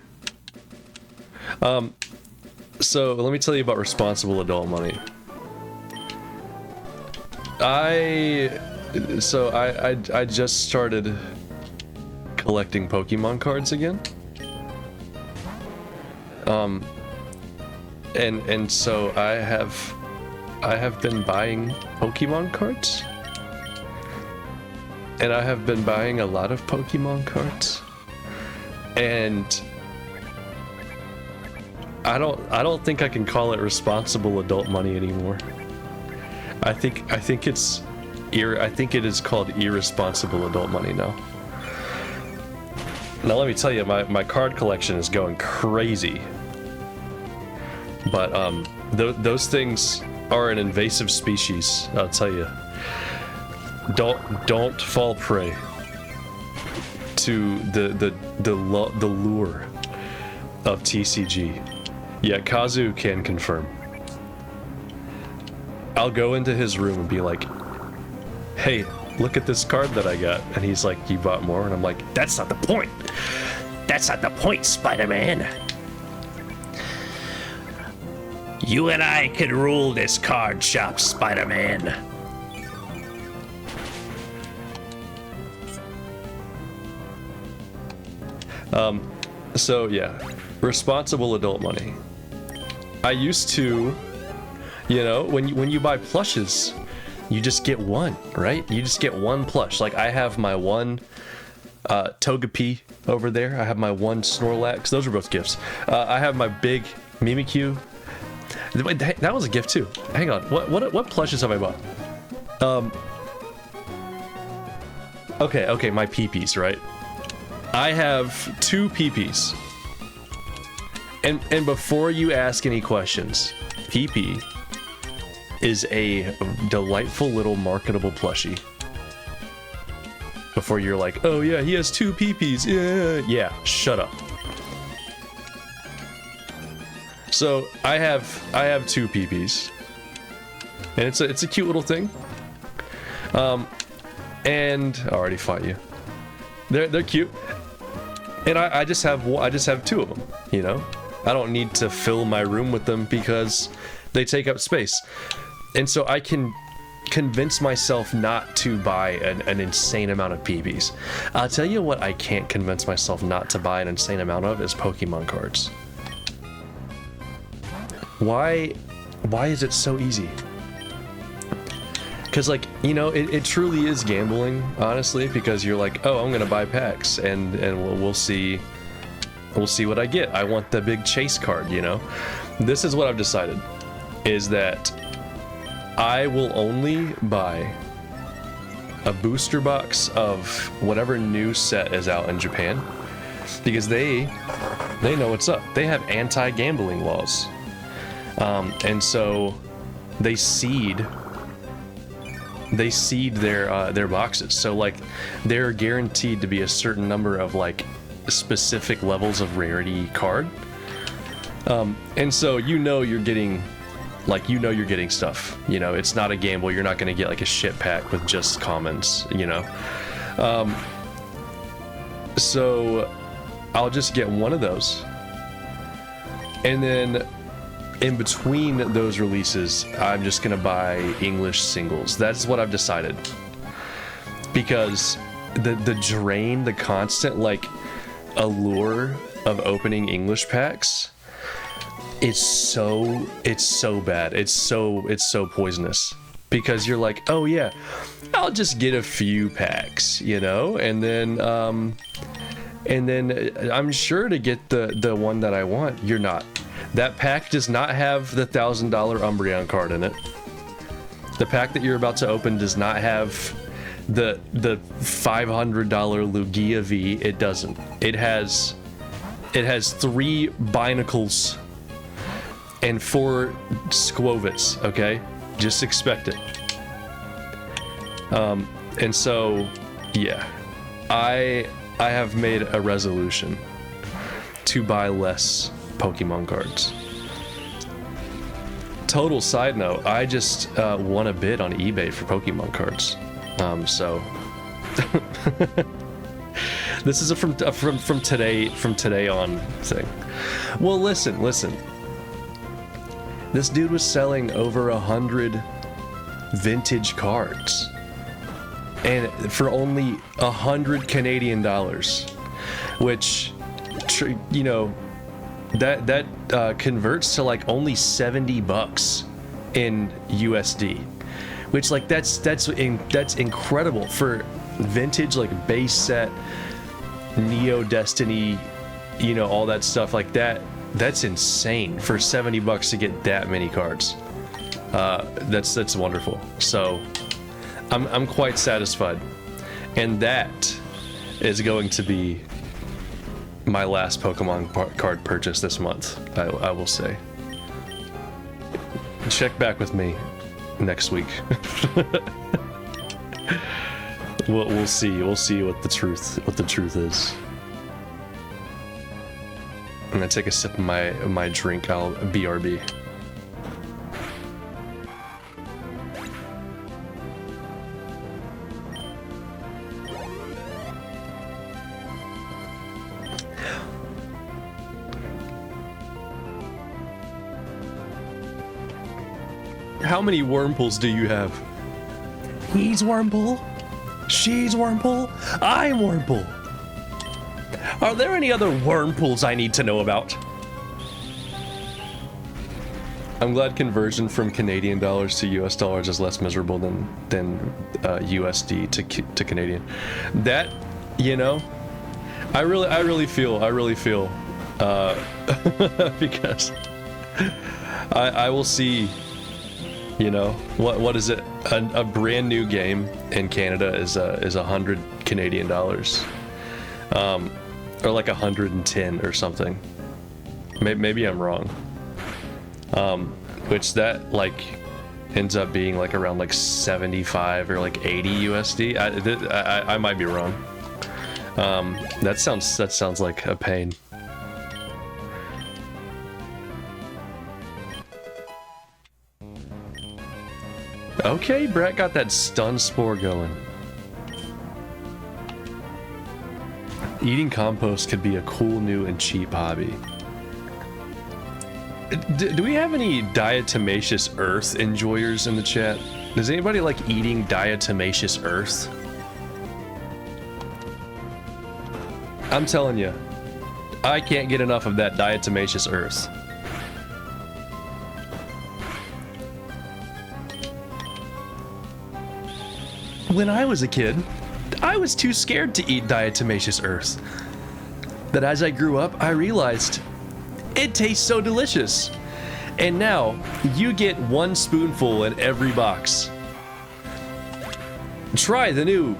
So let me tell you about responsible adult money. I just started collecting Pokemon cards again. And so I have been buying Pokemon cards. And I have been buying a lot of Pokemon cards. And I don't think I can call it responsible adult money anymore. I think it's I think it is called irresponsible adult money now. Now let me tell you, my card collection is going crazy. But those things are an invasive species, I'll tell you. Don't fall prey to the lure of TCG. Yeah, Kazu can confirm. I'll go into his room and be like, hey, look at this card that I got. And he's like, you bought more? And I'm like, that's not the point.
That's not the point, Spider-Man. You and I can rule this card shop, Spider-Man.
So yeah, responsible adult money. I used to, you know, when you buy plushes, you just get one, right? You just get one plush. Like I have my one Togepi over there. I have my one Snorlax. Those are both gifts. I have my big Mimikyu. That was a gift too. Hang on. What plushes have I bought? Okay, my peepees, right? I have 2 peepees. And before you ask any questions, PP is a delightful little marketable plushie. Before you're like, oh yeah, he has 2 peepees. Yeah, shut up. So I have 2 peepees, and it's a cute little thing. And I already fought you. They're cute, and I just have 2 of them. You know, I don't need to fill my room with them because they take up space, and so I can convince myself not to buy an insane amount of peepees. I'll tell you what I can't convince myself not to buy an insane amount of is Pokemon cards. Why is it so easy? Because, like, you know, it truly is gambling, honestly, because you're like, oh, I'm gonna buy packs, and we'll see what I get. I want the big chase card, you know. This is what I've decided, is that I will only buy a booster box of whatever new set is out in Japan, because they know what's up. They have anti-gambling laws. And so they seed their boxes. So like they're guaranteed to be a certain number of like specific levels of rarity card. And so you're getting stuff. You know, it's not a gamble. You're not going to get like a shit pack with just commons, you know. So I'll just get one of those. And then in between those releases, I'm just gonna buy English singles. That's what I've decided. Because the constant like allure of opening English packs, it's so bad. It's so poisonous. Because you're like, oh yeah, I'll just get a few packs, you know, and then I'm sure to get the one that I want. You're not. That pack does not have the $1,000 Umbreon card in it. The pack that you're about to open does not have the $500 Lugia V. It doesn't. It has 3 Binacles and 4 Squovits, okay? Just expect it. And so, yeah. I have made a resolution to buy less Pokemon cards. Total side note, I just won a bid on eBay for Pokemon cards. So this is from today on thing. Well, listen. This dude was selling over 100 vintage cards, and for only 100 Canadian dollars, which, you know, that converts to like only $70 in USD, which like that's incredible for vintage, like base set Neo Destiny, you know, all that stuff like that. That's insane for $70 to get that many cards. That's wonderful. So I'm quite satisfied. And that is going to be my last Pokemon card purchase this month, I will say. Check back with me next week. We'll see what the truth is. I'm gonna take a sip of my drink. I'll BRB. How many Wurmples do you have? He's Wurmple. She's Wurmple. I'm Wurmple. Are there any other Wurmples I need to know about? I'm glad conversion from Canadian dollars to US dollars is less miserable than USD to Canadian. That, you know, I really feel because I will see, you know, what is it? A brand new game in Canada is 100 Canadian dollars, or like 110 or something. Maybe I'm wrong. Which that like ends up being like around like 75 or like 80 USD. I might be wrong. That sounds like a pain. Okay, Brett got that stun spore going. Eating compost could be a cool, new, and cheap hobby. Do we have any diatomaceous earth enjoyers in the chat? Does anybody like eating diatomaceous earth? I'm telling you, I can't get enough of that diatomaceous earth. When I was a kid, I was too scared to eat diatomaceous earth. But as I grew up, I realized it tastes so delicious. And now, you get 1 spoonful in every box. Try the new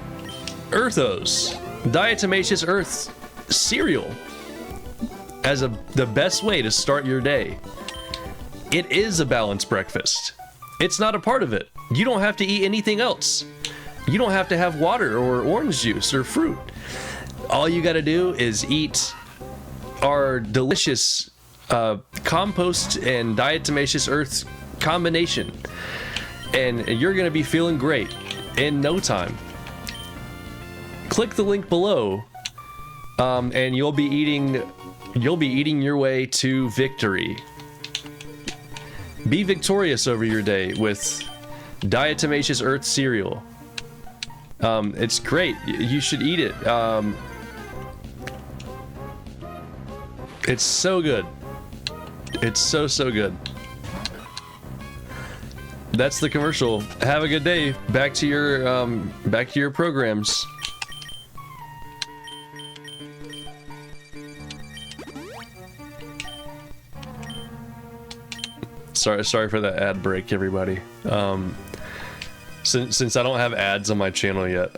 Earthos diatomaceous earth cereal as the best way to start your day. It is a balanced breakfast. It's not a part of it. You don't have to eat anything else. You don't have to have water or orange juice or fruit. All you gotta do is eat our delicious compost and diatomaceous earth combination, and you're gonna be feeling great in no time. Click the link below, and you'll be eating your way to victory. Be victorious over your day with diatomaceous earth cereal. It's great. You should eat it. It's so good. It's so good. That's the commercial. Have a good day. Back to your programs. Sorry for that ad break, everybody. Since I don't have ads on my channel yet,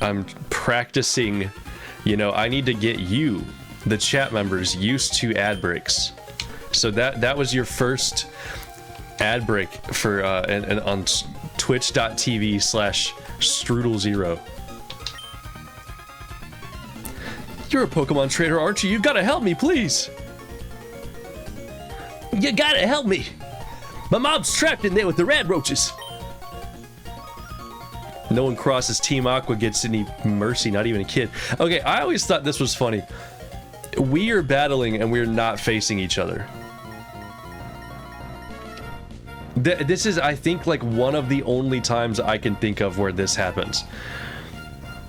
I'm practicing. You know, I need to get you, the chat members, used to ad breaks. So that was your first ad break for and on twitch.tv/Stroodel0. You're a Pokemon trainer, aren't you? You've got to help me, please. You gotta help me. My mom's trapped in there with the rad roaches. No one crosses Team Aqua gets any mercy, not even a kid. Okay, I always thought this was funny. We are battling and we're not facing each other. This is, I think, like one of the only times I can think of where this happens.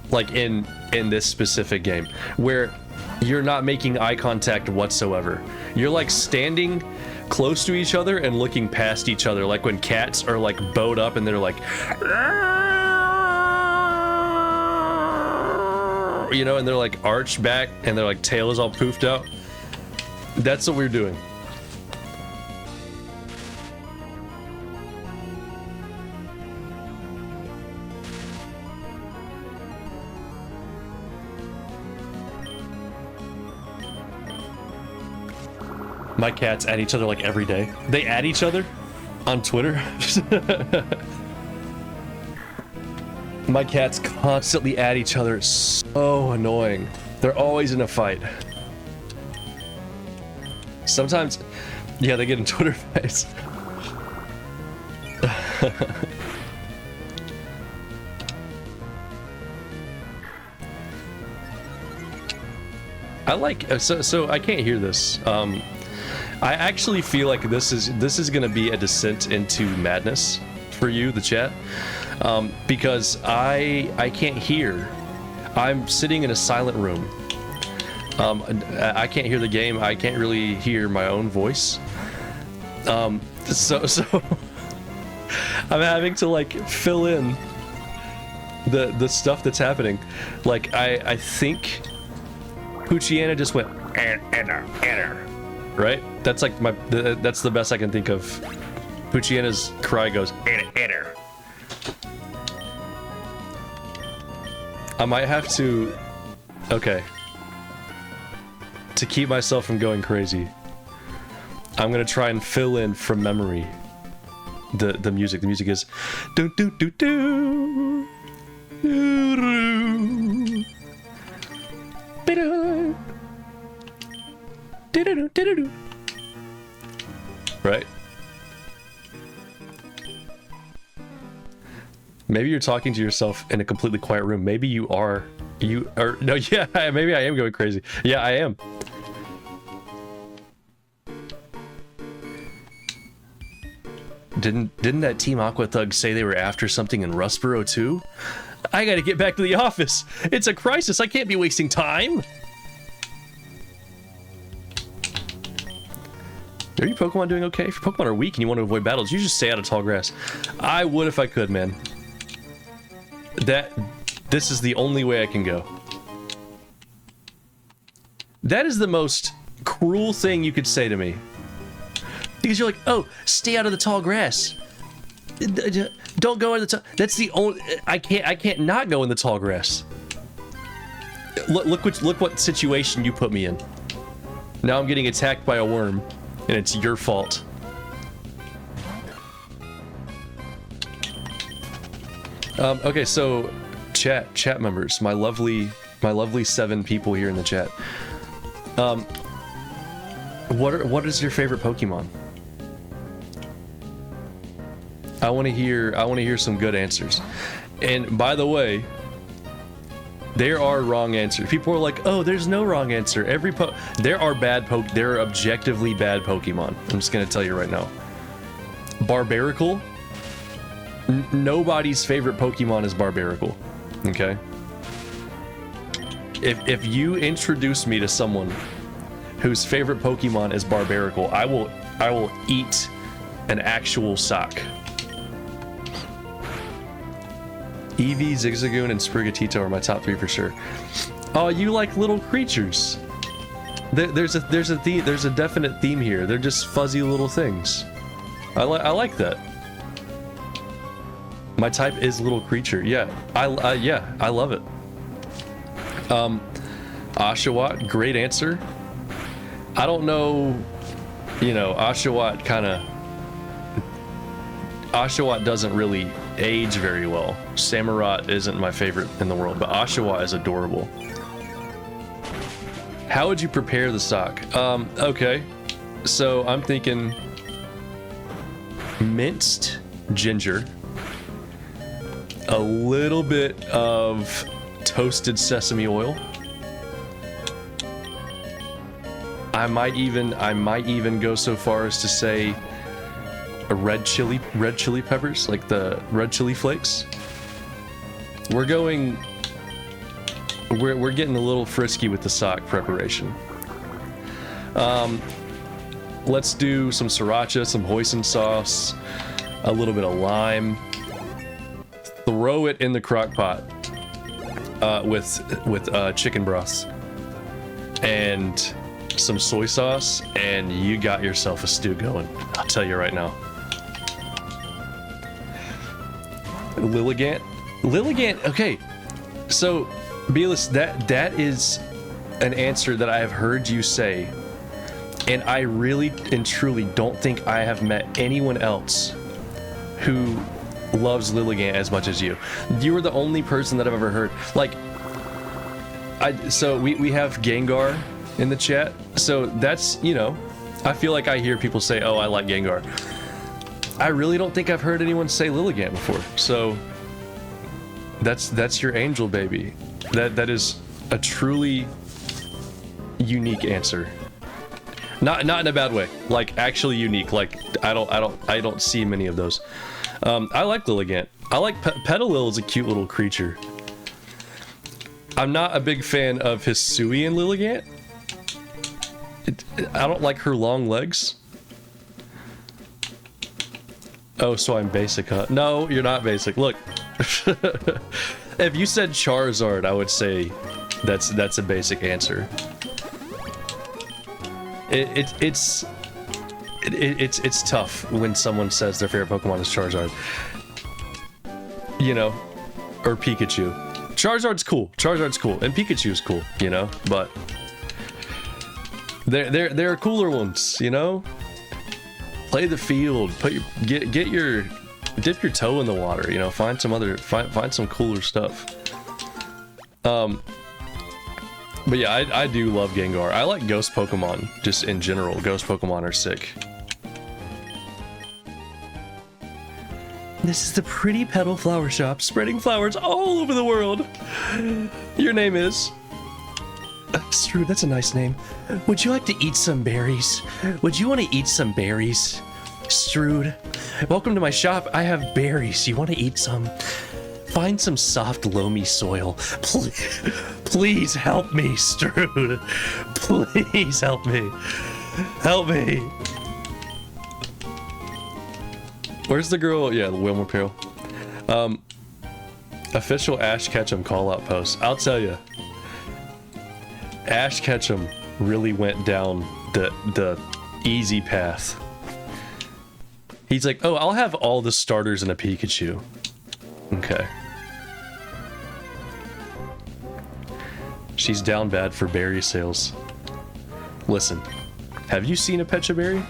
Like in this specific game, where you're not making eye contact whatsoever. You're like standing close to each other and looking past each other, like when cats are like bowed up and they're like, you know, and they're like arched back and their like tail is all poofed out. That's what we're doing. My cats add each other like every day. They add each other on Twitter. My cats constantly add each other. It's so annoying. They're always in a fight. Sometimes, yeah, they get in Twitter fights. I like so I can't hear this. I actually feel like this is gonna be a descent into madness for you, the chat, because I can't hear. I'm sitting in a silent room. I can't hear the game. I can't really hear my own voice. So I'm having to like fill in the stuff that's happening. Like I think Poochiana just went enter, right? That's like that's the best I can think of. Poochiana's cry goes enter. I might have to, okay, to keep myself from going crazy, I'm gonna try and fill in from memory the music. The music is do do do do do do. Right? Maybe you're talking to yourself in a completely quiet room. Maybe you are no, yeah, maybe I am going crazy. Yeah, I am. Didn't that Team Aqua Thug say they were after something in Rustboro too? I gotta get back to the office. It's a crisis. I can't be wasting time. Are your Pokemon doing okay? If your Pokemon are weak and you want to avoid battles, you just stay out of tall grass. I would if I could, man. This is the only way I can go. That is the most cruel thing you could say to me. Because you're like, oh, stay out of the tall grass. Don't go in the tall. That's the only. I can't not go in the tall grass. Look what situation you put me in. Now I'm getting attacked by a worm, and it's your fault. Okay, so chat members, my lovely 7 people here in the chat. What is your favorite Pokemon? I want to hear some good answers. And by the way, there are wrong answers. People are like, "Oh, there's no wrong answer." There are there are objectively bad Pokemon. I'm just going to tell you right now. Barbaracle? Nobody's favorite Pokemon is Barbaracle. Okay? If you introduce me to someone whose favorite Pokemon is Barbaracle, I will eat an actual sock. Eevee, Zigzagoon, and Sprigatito are my top 3 for sure. Oh, you like little creatures. There's a definite theme here. They're just fuzzy little things. I like that. My type is little creature. Yeah, I love it. Oshawott, great answer. I don't know, Oshawott doesn't really age very well. Samurott isn't my favorite in the world, but Oshawott is adorable. How would you prepare the sock? Okay, so I'm thinking minced ginger, a little bit of toasted sesame oil. I might even go so far as to say a red chili peppers, like the red chili flakes. We're getting a little frisky with the sock preparation. Let's do some sriracha, some hoisin sauce, a little bit of lime. Throw it in the crock pot with chicken broth and some soy sauce, and you got yourself a stew going. I'll tell you right now. Lilligant, okay, so Belis, that is an answer that I have heard you say And I really and truly don't think I have met anyone else who loves Lilligant as much as you. You are the only person that I've ever heard. Like, so we have Gengar in the chat. So that's, you know, I feel like I hear people say, oh, I like Gengar. I really don't think I've heard anyone say Lilligant before. So that's your angel, baby. That is a truly unique answer. Not in a bad way. Like, actually unique. Like, I don't see many of those. I like Lilligant. I like Petalil is a cute little creature. I'm not a big fan of Hisuian Lilligant. I don't like her long legs. Oh, so I'm basic, huh? No, you're not basic. Look. If you said Charizard, I would say that's a basic answer. It's tough when someone says their favorite Pokemon is Charizard. You know, or Pikachu. Charizard's cool. Charizard's cool, and Pikachu's cool. You know, but there are cooler ones. You know, play the field. Dip your toe in the water. You know, find some cooler stuff. But yeah, I do love Gengar. I like ghost Pokemon, just in general. Ghost Pokemon are sick. This is the Pretty Petal Flower Shop, spreading flowers all over the world. Your name is... Strood, that's a nice name. Would you like to eat some berries? Would you want to eat some berries? Strood, welcome to my shop. I have berries. You want to eat some? Find some soft, loamy soil. Please help me, Strood. Please help me. Help me. Where's the girl? Yeah, the Wilma Peril. Official Ash Ketchum call-out post. I'll tell you. Ash Ketchum really went down the easy path. He's like, oh, I'll have all the starters in a Pikachu. Okay. She's down bad for berry sales. Listen, have you seen a Pecha Berry?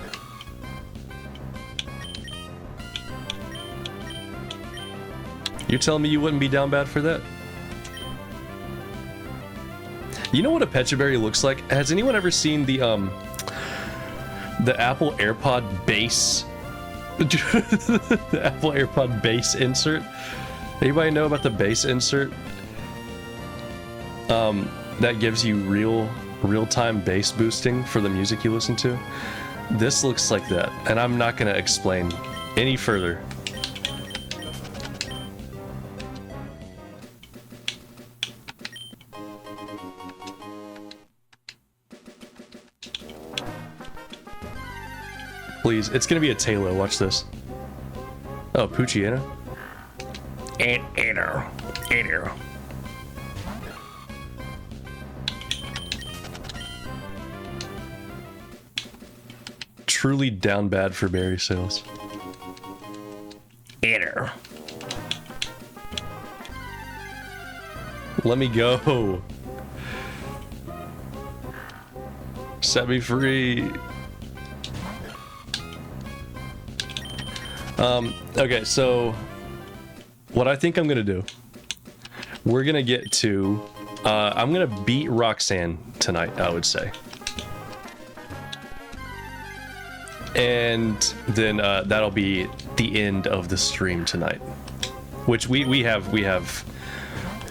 You're telling me you wouldn't be down bad for that? You know what a Pecha Berry looks like? Has anyone ever seen the Apple AirPod base? The Apple AirPod base insert? Anybody know about the base insert? That gives you real-time bass boosting for the music you listen to. This looks like that, and I'm not gonna explain any further. Please, it's gonna be a Taylor. Watch this. Oh, Poochyena. Enter. Truly down bad for berry sales. Enter. Let me go. Set me free. Okay, so what I think I'm gonna do, we're gonna get to, I'm gonna beat Roxanne tonight, I would say. And then that'll be the end of the stream tonight, which we have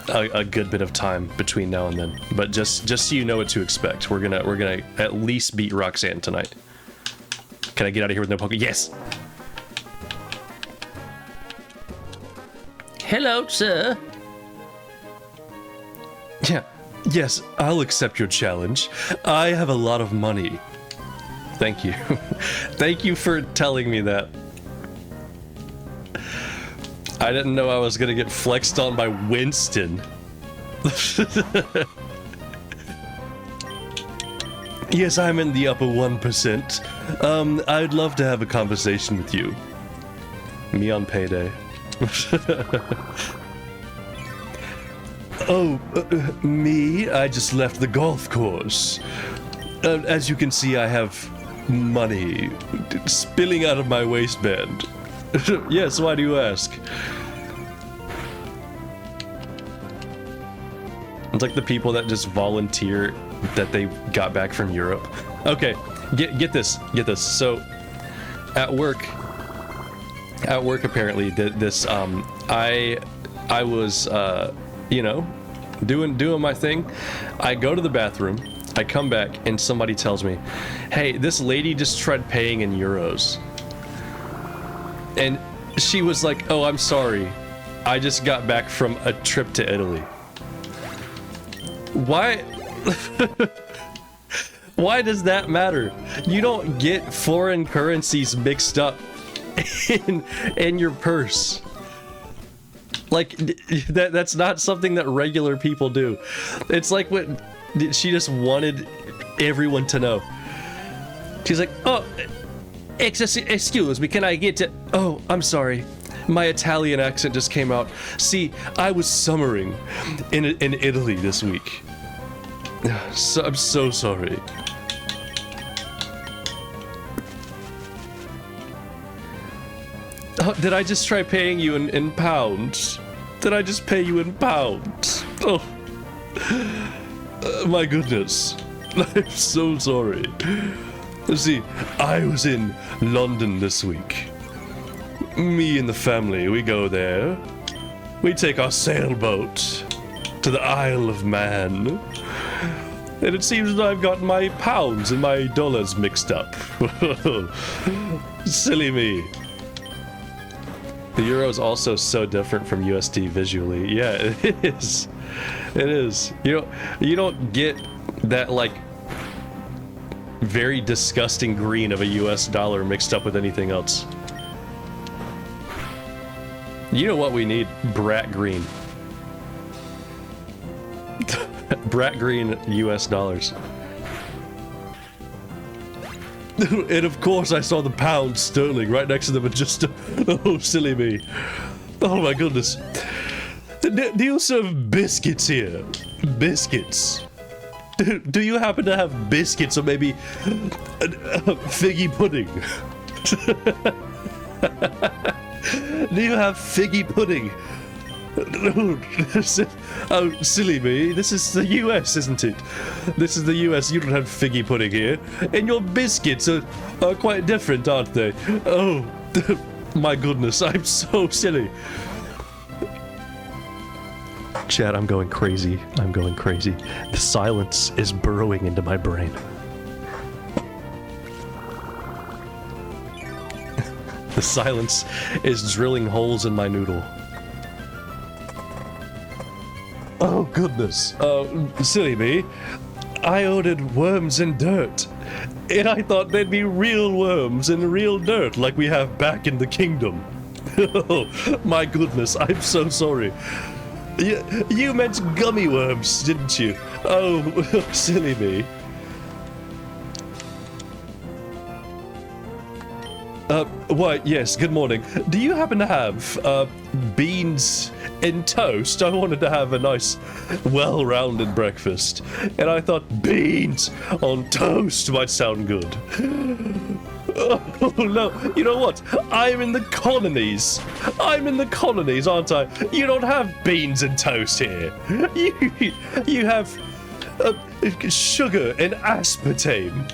a good bit of time between now and then. But just so you know what to expect, we're gonna at least beat Roxanne tonight. Can I get out of here with no Pokemon? Yes.
Hello, sir.
Yeah. Yes, I'll accept your challenge. I have a lot of money. Thank you. Thank you for telling me that. I didn't know I was gonna get flexed on by Winston. Yes, I'm in the upper 1%. I'd love to have a conversation with you. Me on payday. Oh, me? I just left the golf course. As you can see, I have money spilling out of my waistband. Yes, why do you ask? It's like the people that just volunteer that they got back from Europe. Okay, get this. So, at work apparently this I was you know, doing my thing. I go to the bathroom, I come back, and somebody tells me, hey, this lady just tried paying in euros. And she was like, oh, I'm sorry, I just got back from a trip to Italy. Why? Why does that matter? You don't get foreign currencies mixed up in your purse. Like, that's not something that regular people do. It's like what she just wanted everyone to know. She's like, oh, excuse me, can I get to... Oh, I'm sorry. My Italian accent just came out. See, I was summering in Italy this week. So, I'm so sorry. Oh, did I just try paying you in pounds? Did I just pay you in pounds? Oh, my goodness. I'm so sorry. See, I was in London this week. Me and the family, we go there. We take our sailboat to the Isle of Man. And it seems that I've got my pounds and my dollars mixed up. Silly me. The euro is also so different from USD visually. Yeah, it is. It is. You don't get that, like, very disgusting green of a US dollar mixed up with anything else. You know what we need? Brat green. Brat green US dollars. And of course I saw the pound sterling right next to them and just... Oh, silly me. Oh my goodness. Do you serve biscuits here? Biscuits? Do you happen to have biscuits or maybe figgy pudding? Do you have figgy pudding? Oh, silly me. This is the US, isn't it? This is the US. You don't have figgy pudding here. And your biscuits are quite different, aren't they? Oh, my goodness. I'm so silly. Chat, I'm going crazy. I'm going crazy. The silence is burrowing into my brain. The silence is drilling holes in my noodle. Oh, goodness. Silly me. I ordered worms and dirt. And I thought they'd be real worms and real dirt like we have back in the kingdom. Oh, my goodness. I'm so sorry. You meant gummy worms, didn't you? Oh, silly me. Why, yes, good morning. Do you happen to have, beans and toast? I wanted to have a nice, well-rounded breakfast. And I thought beans on toast might sound good. Oh, no. You know what? I'm in the colonies. I'm in the colonies, aren't I? You don't have beans and toast here. You have, sugar and aspartame.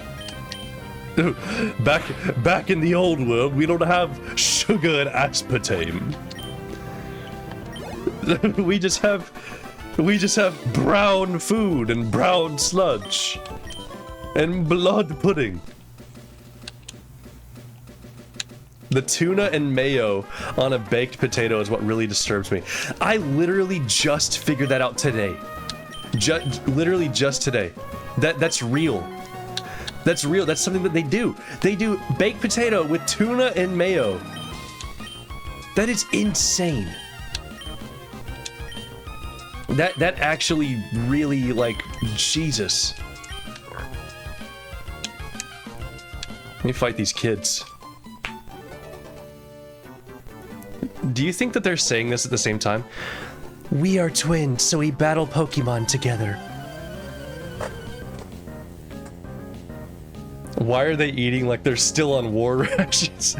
Back in the old world, we don't have sugar and aspartame. We just have brown food and brown sludge and blood pudding. The tuna and mayo on a baked potato is what really disturbs me. I literally just figured that out today. Literally just today. That's real. That's real. That's something that they do. They do baked potato with tuna and mayo. That is insane. That actually really, like, Jesus. Let me fight these kids. Do you think that they're saying this at the same time? We are twins, so we battle Pokemon together. Why are they eating like they're still on war rations?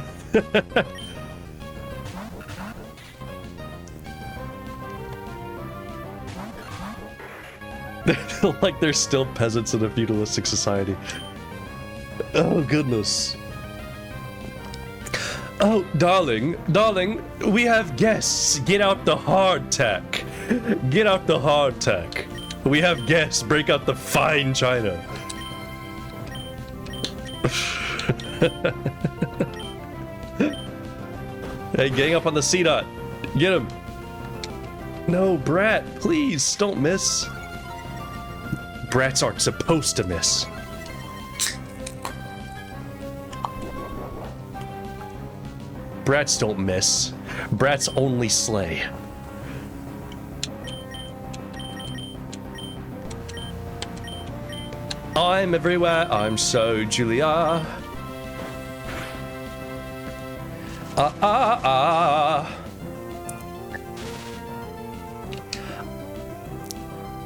Like they're still peasants in a feudalistic society. Oh goodness. Oh, darling, we have guests. Get out the hardtack. Get out the hardtack. We have guests. Break out the fine china. Hey, gang up on the C-dot. Get him. No, Brat, please don't miss. Brats aren't supposed to miss. Brats don't miss. Brats only slay. I'm everywhere, I'm so Julia.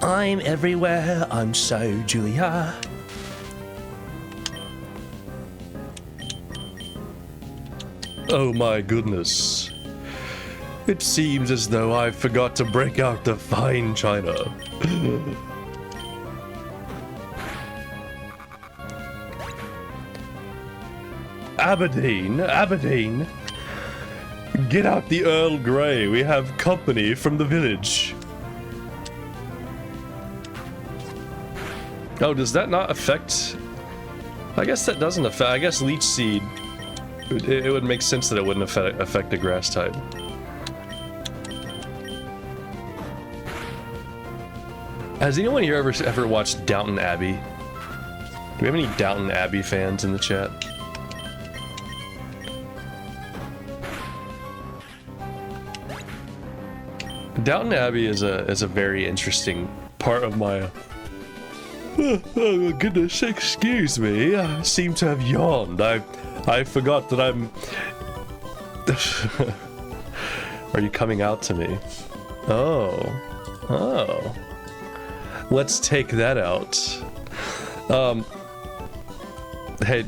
I'm everywhere, I'm so Julia. Oh my goodness. It seems as though I forgot to break out the fine china. Aberdeen. Get out the Earl Grey. We have company from the village. Oh, does that not affect? I guess that doesn't affect. I guess Leech Seed. It would make sense that it wouldn't affect the grass type. Has anyone here ever watched Downton Abbey? Do we have any Downton Abbey fans in the chat? Downton Abbey is a very interesting part of my. Oh goodness, excuse me. I seem to have yawned. I forgot that I'm. Are you coming out to me? Oh. Let's take that out. Hey,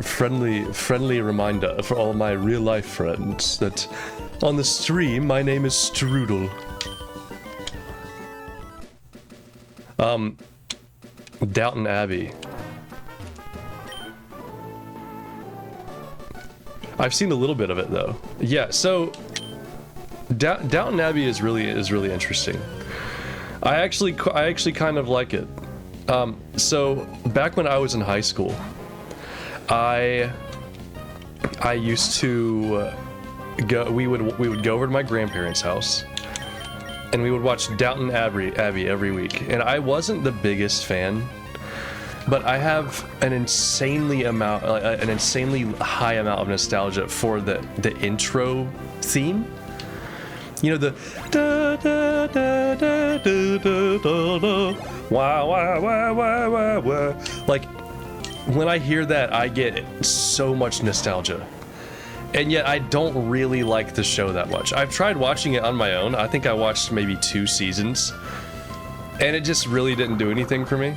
friendly reminder for all my real life friends that on the stream my name is Stroodel. Downton Abbey. I've seen a little bit of it though. Yeah, so Downton Abbey is really interesting. I actually kind of like it. So back when I was in high school, I used to go. We would go over to my grandparents' house, and we would watch Downton Abbey every week. And I wasn't the biggest fan, but I have an insanely high amount of nostalgia for the intro theme. You know, the da da da da da da da da wah wah wah wah wah wah. Like when I hear that, I get so much nostalgia. And yet I don't really like the show that much. I've tried watching it on my own. I think I watched maybe 2 seasons, and it just really didn't do anything for me.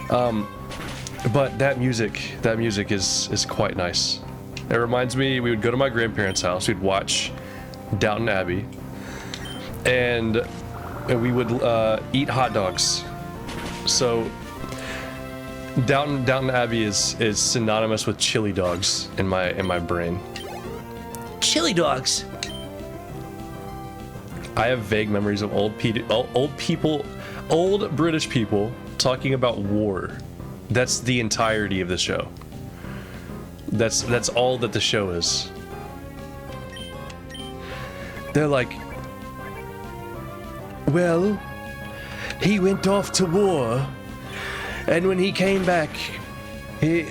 But that music is quite nice. It reminds me, we would go to my grandparents' house, we'd watch Downton Abbey, and we would eat hot dogs. So Downton Abbey is synonymous with chili dogs in my brain.
Chili dogs.
I have vague memories of old British people talking about war. That's the entirety of the show. That's all that the show is. They're like, well, he went off to war, and when he came back, he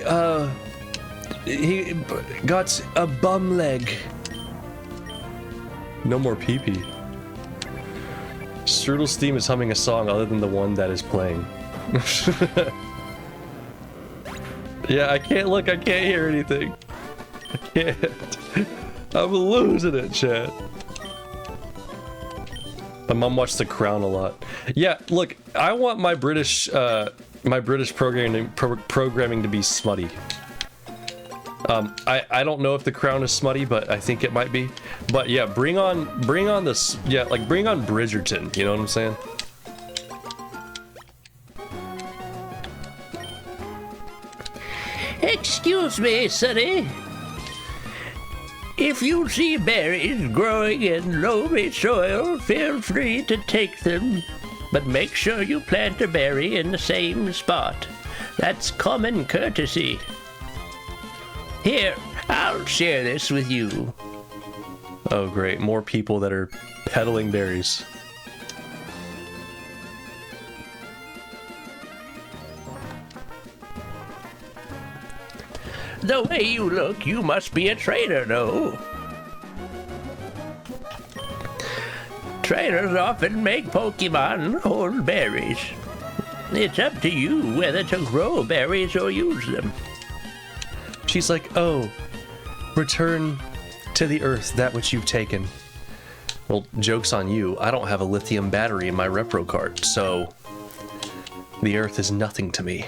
got a bum leg. No more pee-pee. Stroodel Streams is humming a song other than the one that is playing. Yeah, I can't hear anything. I can't. I'm losing it, chat. My mom watched The Crown a lot. Yeah, look, I want my British my British programming to be smutty. I don't know if the crown is smutty, but I think it might be. But yeah, bring on this. Yeah, like bring on Bridgerton. You know what I'm saying?
Excuse me, sonny. If you see berries growing in loamy soil, feel free to take them. But make sure you plant a berry in the same spot. That's common courtesy. Here, I'll share this with you.
Oh great, more people that are peddling berries.
The way you look, you must be a trader, no? Traders often make Pokemon hold berries. It's up to you whether to grow berries or use them.
She's like, oh, return to the earth that which you've taken. Well, joke's on you. I don't have a lithium battery in my repro cart, so the earth is nothing to me.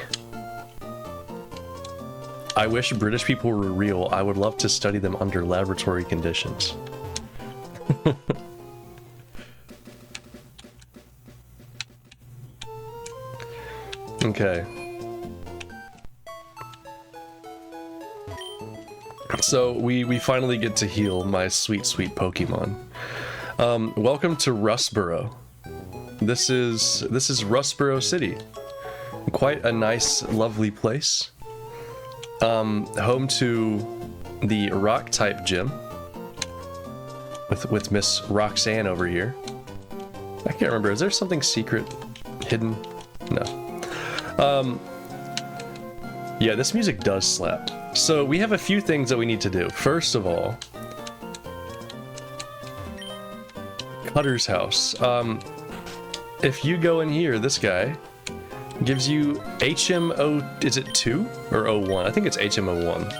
I wish British people were real. I would love to study them under laboratory conditions. Okay. So we finally get to heal my sweet Pokemon. Welcome to Rustboro. This is Rustboro City. Quite a nice, lovely place. Home to the rock type gym with Miss Roxanne over here. I can't remember. Is there something secret hidden? No. Yeah, this music does slap. So we have a few things that we need to do. First of all, Cutter's house. If you go in here, this guy gives you HMO, is it 2 or 01? I think it's HMO1.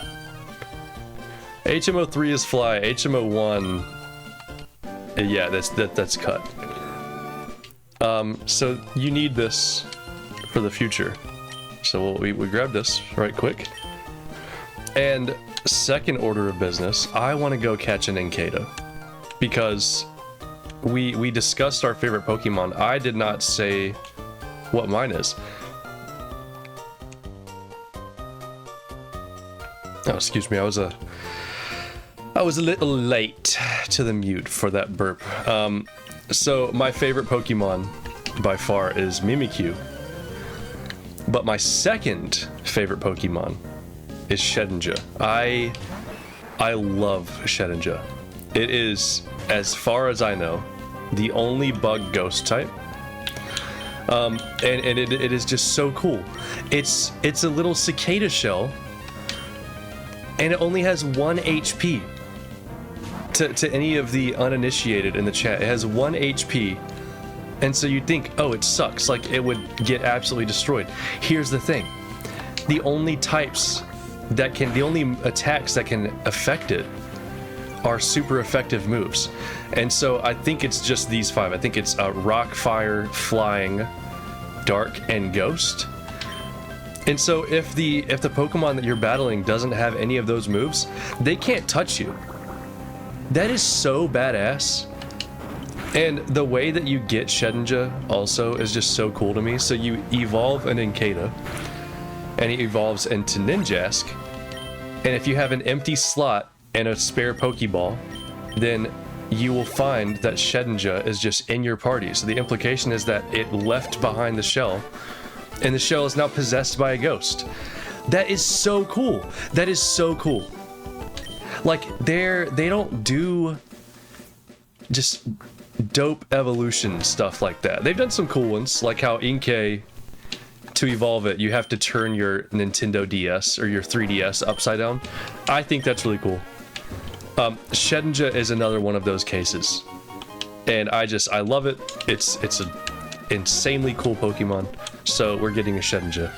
HMO3 is fly, HMO1, yeah, that's cut. So you need this for the future. So we grab this right quick. And second order of business, I want to go catch an Inkado. Because we discussed our favorite Pokemon. I did not say what mine is. Oh, excuse me, I was a little late to the mute for that burp. So my favorite Pokemon by far is Mimikyu. But my second favorite Pokemon is Shedinja. I love Shedinja. It is, as far as I know, the only bug ghost type. And it is just so cool. It's a little cicada shell, and it only has 1 HP. To any of the uninitiated in the chat, it has 1 HP. And so you'd think, oh, it sucks, like it would get absolutely destroyed. Here's the thing. The only attacks that can affect it are super effective moves. And so I think it's just these 5. I think it's Rock, Fire, Flying, Dark, and Ghost. And so if the Pokemon that you're battling doesn't have any of those moves, they can't touch you. That is so badass. And the way that you get Shedinja also is just so cool to me. So you evolve an Inkado, and it evolves into Ninjask. And if you have an empty slot and a spare Pokeball, then you will find that Shedinja is just in your party. So the implication is that it left behind the shell, and the shell is now possessed by a ghost. That is so cool. That is so cool. Like, they don't do just dope evolution stuff like that. They've done some cool ones, like how Inkay, to evolve it, you have to turn your Nintendo DS or your 3DS upside down. I think that's really cool. Shedinja is another one of those cases, and I love it. It's an insanely cool Pokemon, so we're getting a Shedinja.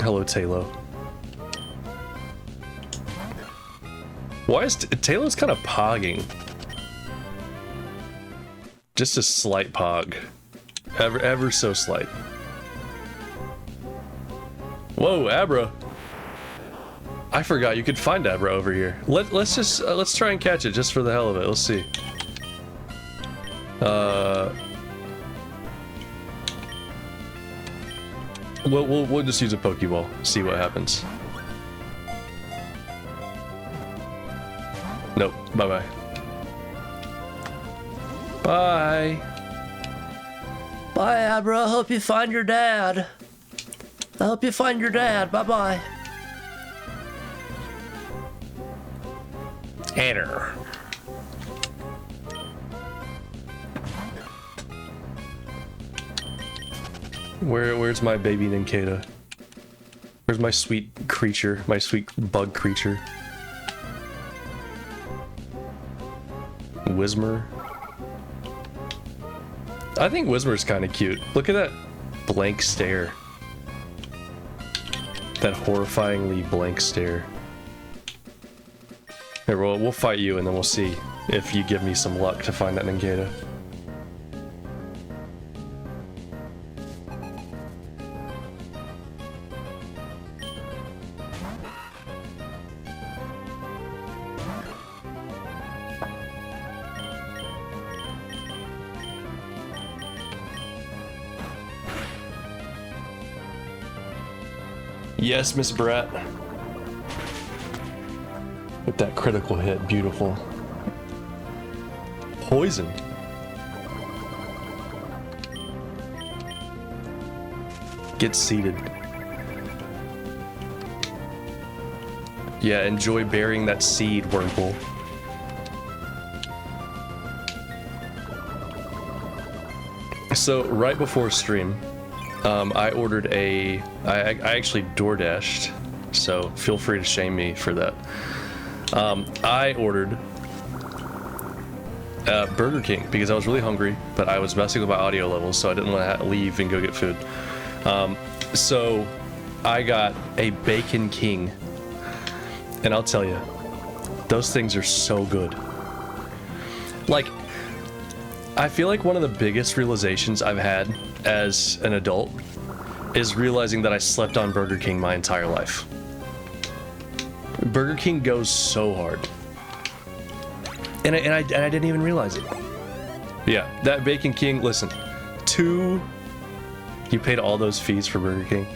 Hello, Talo. Why is Taylor's kind of pogging? Just a slight pog. Ever so slight. Whoa, Abra. I forgot you could find Abra over here. Let's just let's try and catch it just for the hell of it. Let's see. We'll just use a Pokeball. See what happens. Nope. Bye-bye. Bye.
Bye, Abra. Hope you find your dad. I hope you find your dad. Bye-bye.
Enter.
Where's my baby Ninkata? Where's my sweet creature? My sweet bug creature? Whismer. I think Whismer's kind of cute. Look at that blank stare. That horrifyingly blank stare. Here, we'll fight you and then we'll see if you give me some luck to find that Ninkata. Yes, Miss Brat. With that critical hit, beautiful. Poison. Get seated. Yeah, enjoy burying that seed, Wurmple. So, right before stream, I ordered I actually DoorDashed, so feel free to shame me for that. I ordered Burger King because I was really hungry, but I was messing with my audio levels, so I didn't want to leave and go get food. So I got a Bacon King, and I'll tell you, those things are so good. Like, I feel like one of the biggest realizations I've had as an adult is realizing that I slept on Burger King my entire life. Burger King goes so hard, and I didn't even realize it. Yeah, that Bacon King. Listen, you paid all those fees for Burger King.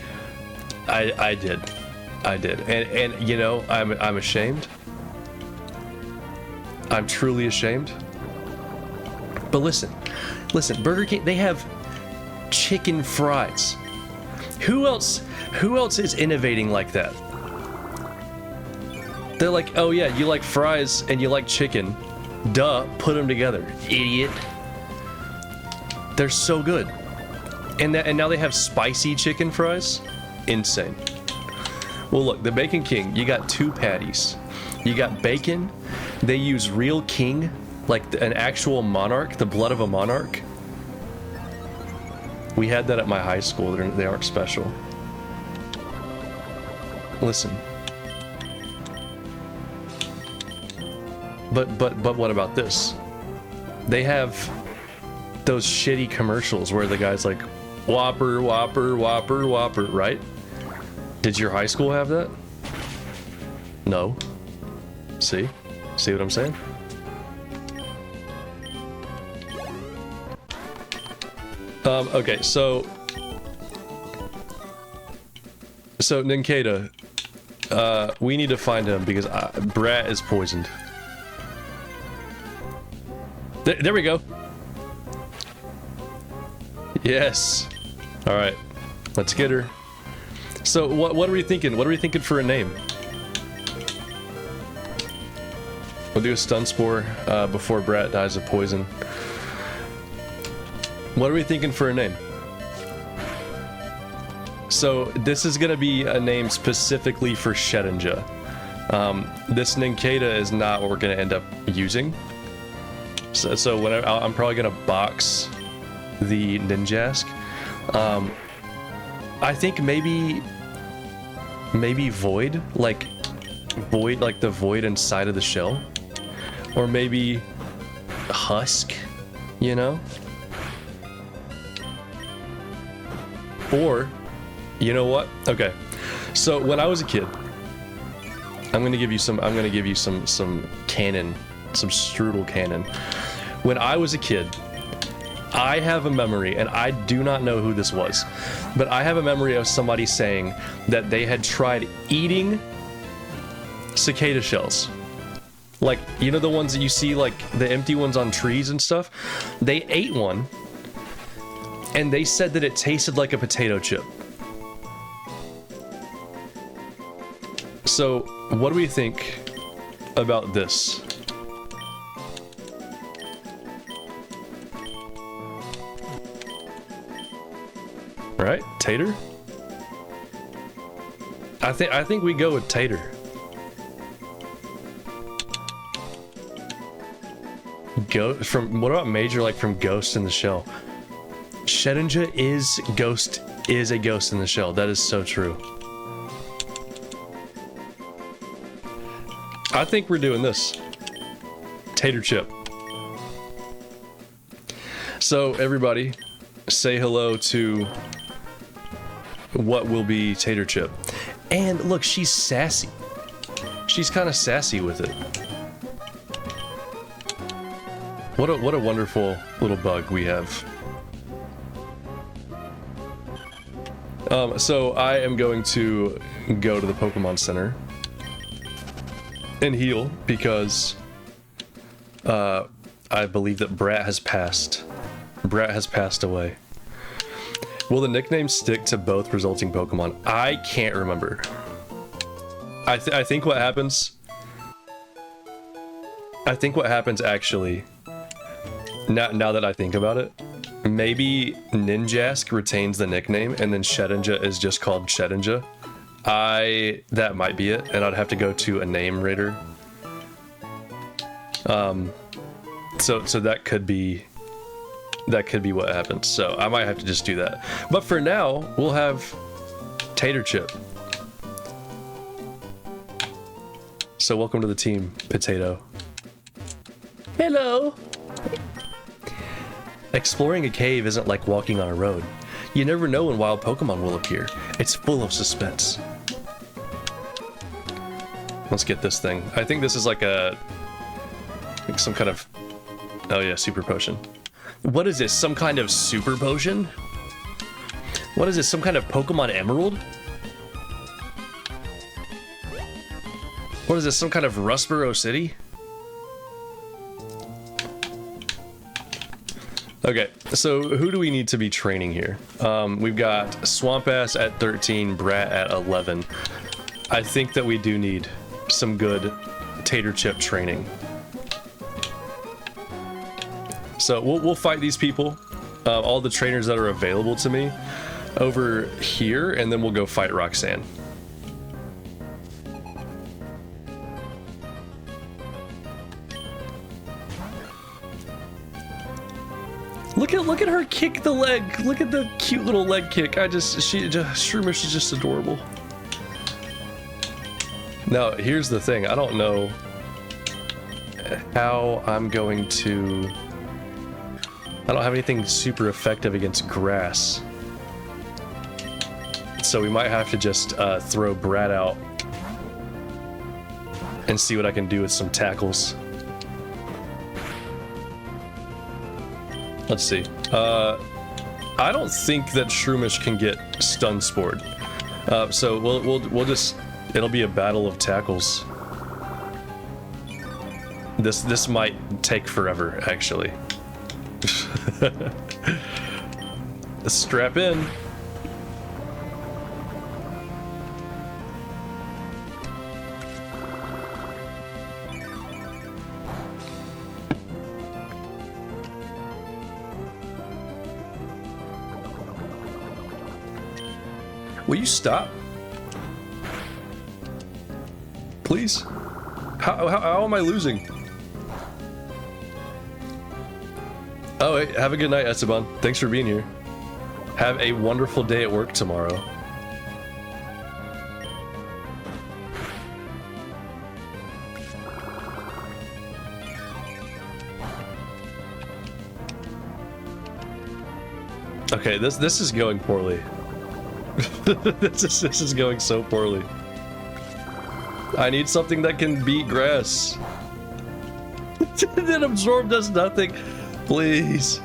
I did, and you know, I'm ashamed. I'm truly ashamed. But listen, Burger King, they have chicken fries. Who else is innovating like that? They're like, oh yeah, you like fries and you like chicken. Duh, put them together, idiot. They're so good. And now they have spicy chicken fries? Insane. Well look, the Bacon King, you got 2 patties. You got bacon, they use real king, like an actual monarch, the blood of a monarch. We had that at my high school. They aren't special. Listen. But what about this? They have those shitty commercials where the guy's like, Whopper, Whopper, Whopper, Whopper, right? Did your high school have that? No. See? See what I'm saying? Okay, so Ninkata, we need to find him because Brat is poisoned. There we go. Yes. All right, let's get her. So what are we thinking? What are we thinking for a name? We'll do a stun spore before Brat dies of poison. What are we thinking for a name? So this is gonna be a name specifically for Shedinja. This Ninkata is not what we're gonna end up using. So whenever I'm probably gonna box the Ninjask. I think maybe Void, like the void inside of the shell, or maybe Husk, you know. Or, you know what? Okay. So when I was a kid, I'm gonna give you some canon, some Stroodel canon. When I was a kid, I have a memory, and I do not know who this was, but I have a memory of somebody saying that they had tried eating cicada shells. Like, you know the ones that you see, like the empty ones on trees and stuff? They ate one, and they said that it tasted like a potato chip. So, what do we think about this? Right? Tater? I think we go with Tater. What about Major, like from Ghost in the Shell? Shedinja is a ghost in the shell. That is so true. I think we're doing this. Tater chip. So everybody, say hello to what will be Tater chip. And look, she's sassy. She's kind of sassy with it. What a wonderful little bug we have. So I am going to go to the Pokemon Center and heal because I believe that Brat has passed. Brat has passed away. Will the nickname stick to both resulting Pokemon? I can't remember. I think what happens... I think what happens actually, now that I think about it, maybe Ninjask retains the nickname and then Shedinja is just called Shedinja. That might be it, and I'd have to go to a name rater. So that could be what happens. So I might have to just do that. But for now, we'll have Tater Chip. So welcome to the team, Potato.
Hello.
Exploring a cave isn't like walking on a road. You never know when wild Pokemon will appear. It's full of suspense. Let's get this thing. I think this is like some kind of... Oh yeah, super potion. What is this? Some kind of super potion? What is this? Some kind of Pokemon Emerald? What is this? Some kind of Rustboro City? Okay, so who do we need to be training here? We've got Swampass at 13, Brat at 11. I think that we do need some good Tater Chip training. So we'll fight these people, all the trainers that are available to me, over here, and then we'll go fight Roxanne. Look at her kick the leg. Look at the cute little leg kick. Shroomish is just adorable. Now, here's the thing. I don't know how I'm going to... I don't have anything super effective against grass. So we might have to just throw Brat out and see what I can do with some tackles. Let's see. I don't think that Shroomish can get Stun Spored. So we'll just... It'll be a battle of tackles. This might take forever, actually. Strap in. Will you stop? Please? How am I losing? Oh, hey, have a good night, Esteban. Thanks for being here. Have a wonderful day at work tomorrow. Okay, this is going poorly. This is going so poorly. I need something that can beat grass. Then absorb does nothing. Please.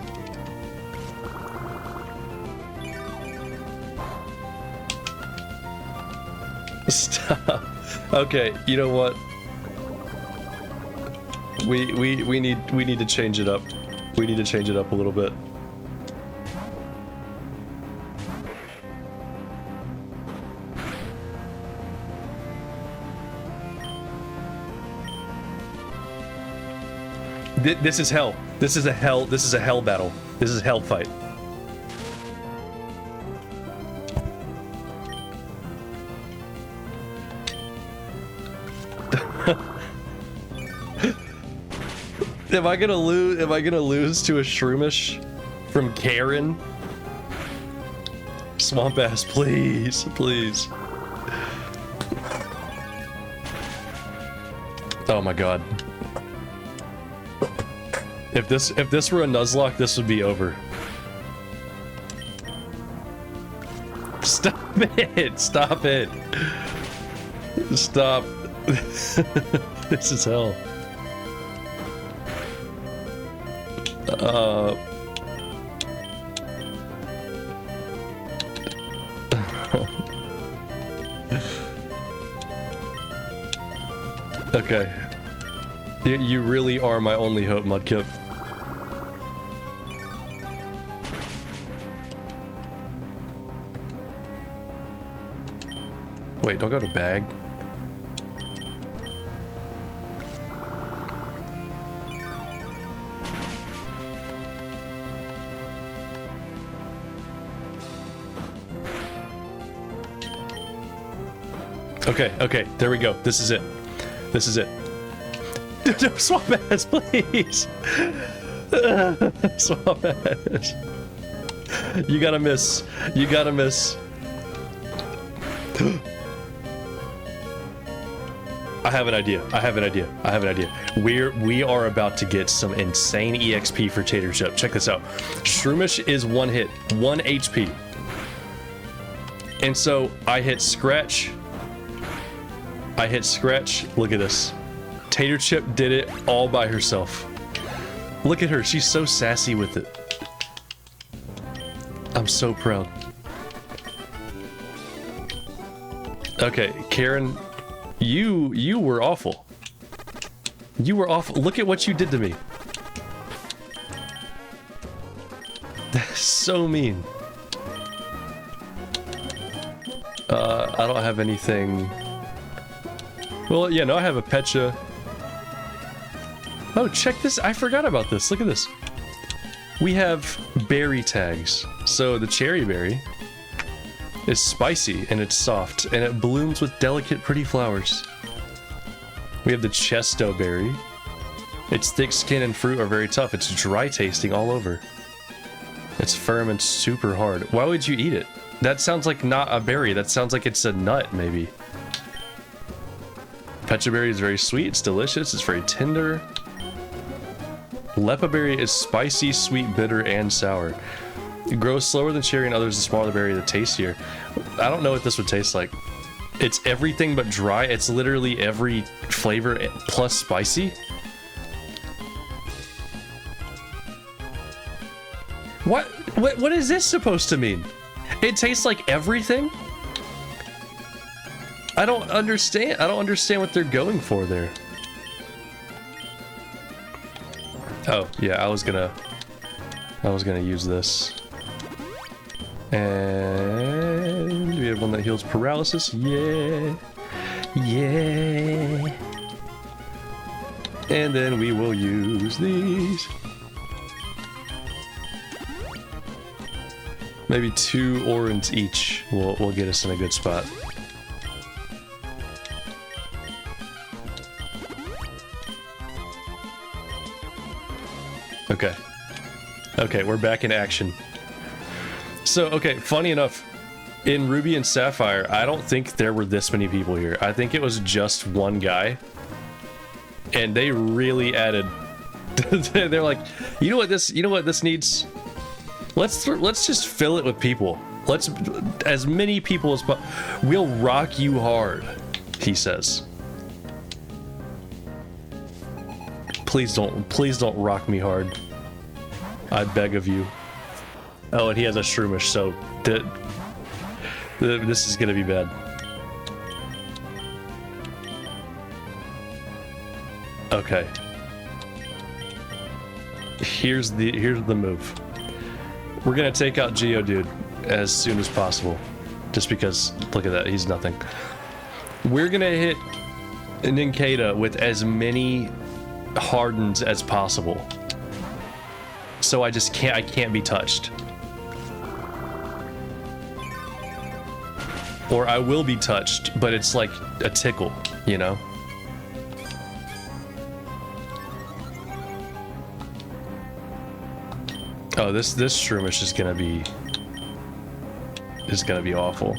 Stop. Okay, you know what? We need to change it up. We need to change it up a little bit. This is hell. This is a hell battle. This is hell fight. Am I gonna lose to a Shroomish from Karen? Swamp ass, please, please. Oh my god. If this were a Nuzlocke, this would be over. Stop it! Stop it! Stop. This is hell. Okay. You really are my only hope, Mudkip. Wait, don't go to bag. Okay, there we go. This is it. This is it. No, swamp ass, please. Swamp ass. You gotta miss. You gotta miss. I have an idea. I have an idea. I have an idea. We are about to get some insane EXP for Tater Chip. Check this out. Shroomish is 1 hit, 1 HP. And so I hit Scratch. Look at this. Tater Chip did it all by herself. Look at her. She's so sassy with it. I'm so proud. Okay, Karen, you were awful. You were awful. Look at what you did to me. That's so mean. I don't have anything. Well, yeah, no, I have a Pecha. Oh, check this. I forgot about this. Look at this. We have berry tags. So the cherry berry is spicy and it's soft and it blooms with delicate, pretty flowers. We have the Chesto berry. Its thick skin and fruit are very tough. It's dry tasting all over. It's firm and super hard. Why would you eat it? That sounds like not a berry. That sounds like it's a nut, maybe. Pecha berry is very sweet. It's delicious. It's very tender. Lepa berry is spicy, sweet, bitter, and sour. It grows slower than cherry and others. The smaller the berry, the tastier. I don't know what this would taste like. It's everything but dry. It's literally every flavor plus spicy. What is this supposed to mean? It tastes like everything? I don't understand. I don't understand what they're going for there. Oh, yeah, I was gonna use this. And we have one that heals paralysis. Yeah. Yeah. And then we will use these. Maybe 2 orange each will get us in a good spot. Okay. Okay, we're back in action. So, okay, funny enough, in Ruby and Sapphire, I don't think there were this many people here. I think it was just one guy. And they really added... They're like, you know what this needs? Let's just fill it with people. Let's, as many people as possible. We'll rock you hard, he says. Please don't rock me hard. I beg of you. Oh, and he has a Shroomish, so this is gonna be bad. Okay. Here's the move. We're gonna take out Geodude as soon as possible. Just because, look at that, he's nothing. We're gonna hit Nincada with as many hardens as possible. So I can't be touched. Or I will be touched, but it's like a tickle, you know? Oh, this Shroomish is gonna be awful.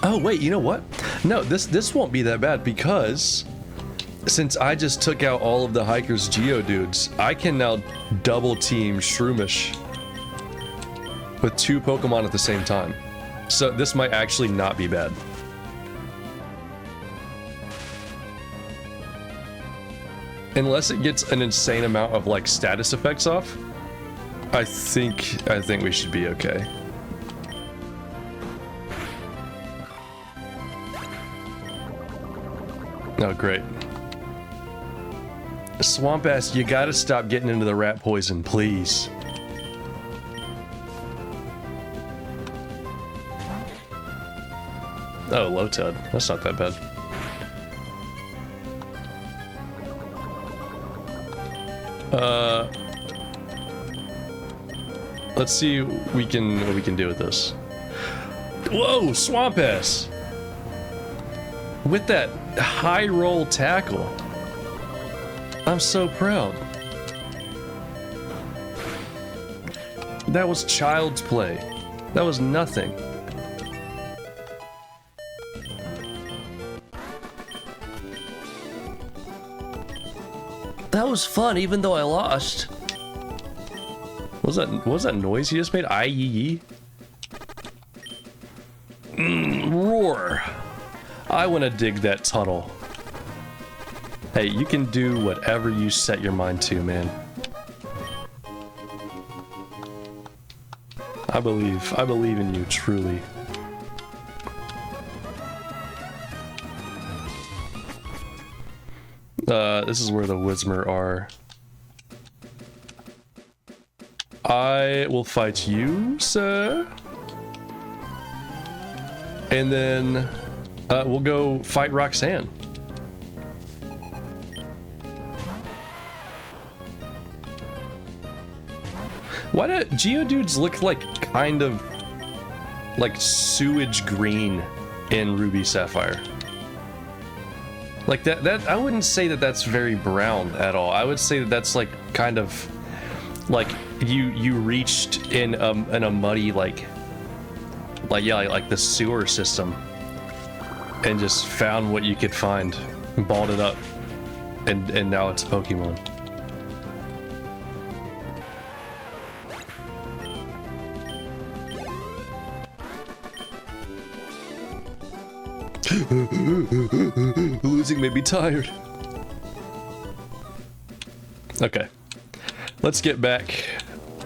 Oh wait, you know what? No, this won't be that bad because since I just took out all of the Hiker's Geodudes, I can now double team Shroomish with 2 Pokemon at the same time. So this might actually not be bad. Unless it gets an insane amount of like status effects off, I think we should be okay. Oh, great. Swamp Ass, you gotta stop getting into the rat poison, please. Oh, Lotad. That's not that bad. Let's see what we can do with this. Whoa, Swamp Ass! With that high roll tackle. I'm so proud. That was child's play. That was nothing. That was fun, even though I lost. What was that noise he just made? I-yee-yee? Roar. I want to dig that tunnel. Hey, you can do whatever you set your mind to, man. I believe in you, truly. This is where the Whismur are. I will fight you, sir. And then we'll go fight Roxanne. Why do Geodudes look like kind of like sewage green in Ruby Sapphire? Like that I wouldn't say that that's very brown at all. I would say that that's like kind of like you reached in a muddy like the sewer system and just found what you could find and balled it up and now it's a Pokemon. Losing made me tired. Okay, let's get back.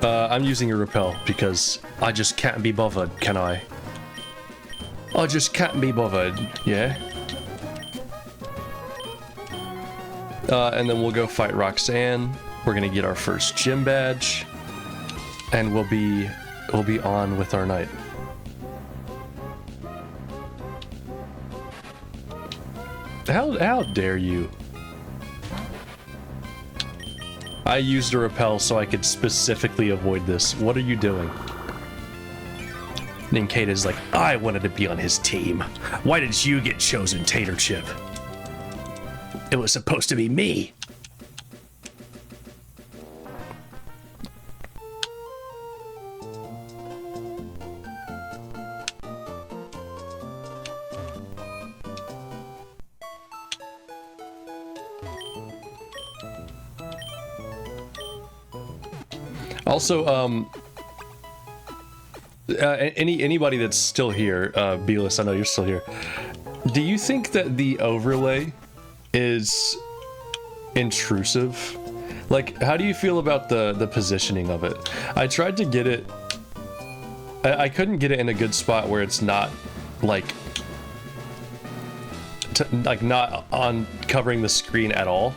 I'm using a repel because I just can't be bothered, can I? I just can't be bothered, yeah? And then we'll go fight Roxanne. We're gonna get our first gym badge. And we'll be on with our night. How dare you? I used a repel so I could specifically avoid this. What are you doing? Nincada's like, I wanted to be on his team. Why did you get chosen, Tater Chip? It was supposed to be me. Also, anybody that's still here, Beelus, I know you're still here. Do you think that the overlay is intrusive? Like, how do you feel about the positioning of it? I tried to get it. I couldn't get it in a good spot where it's not like not on covering the screen at all.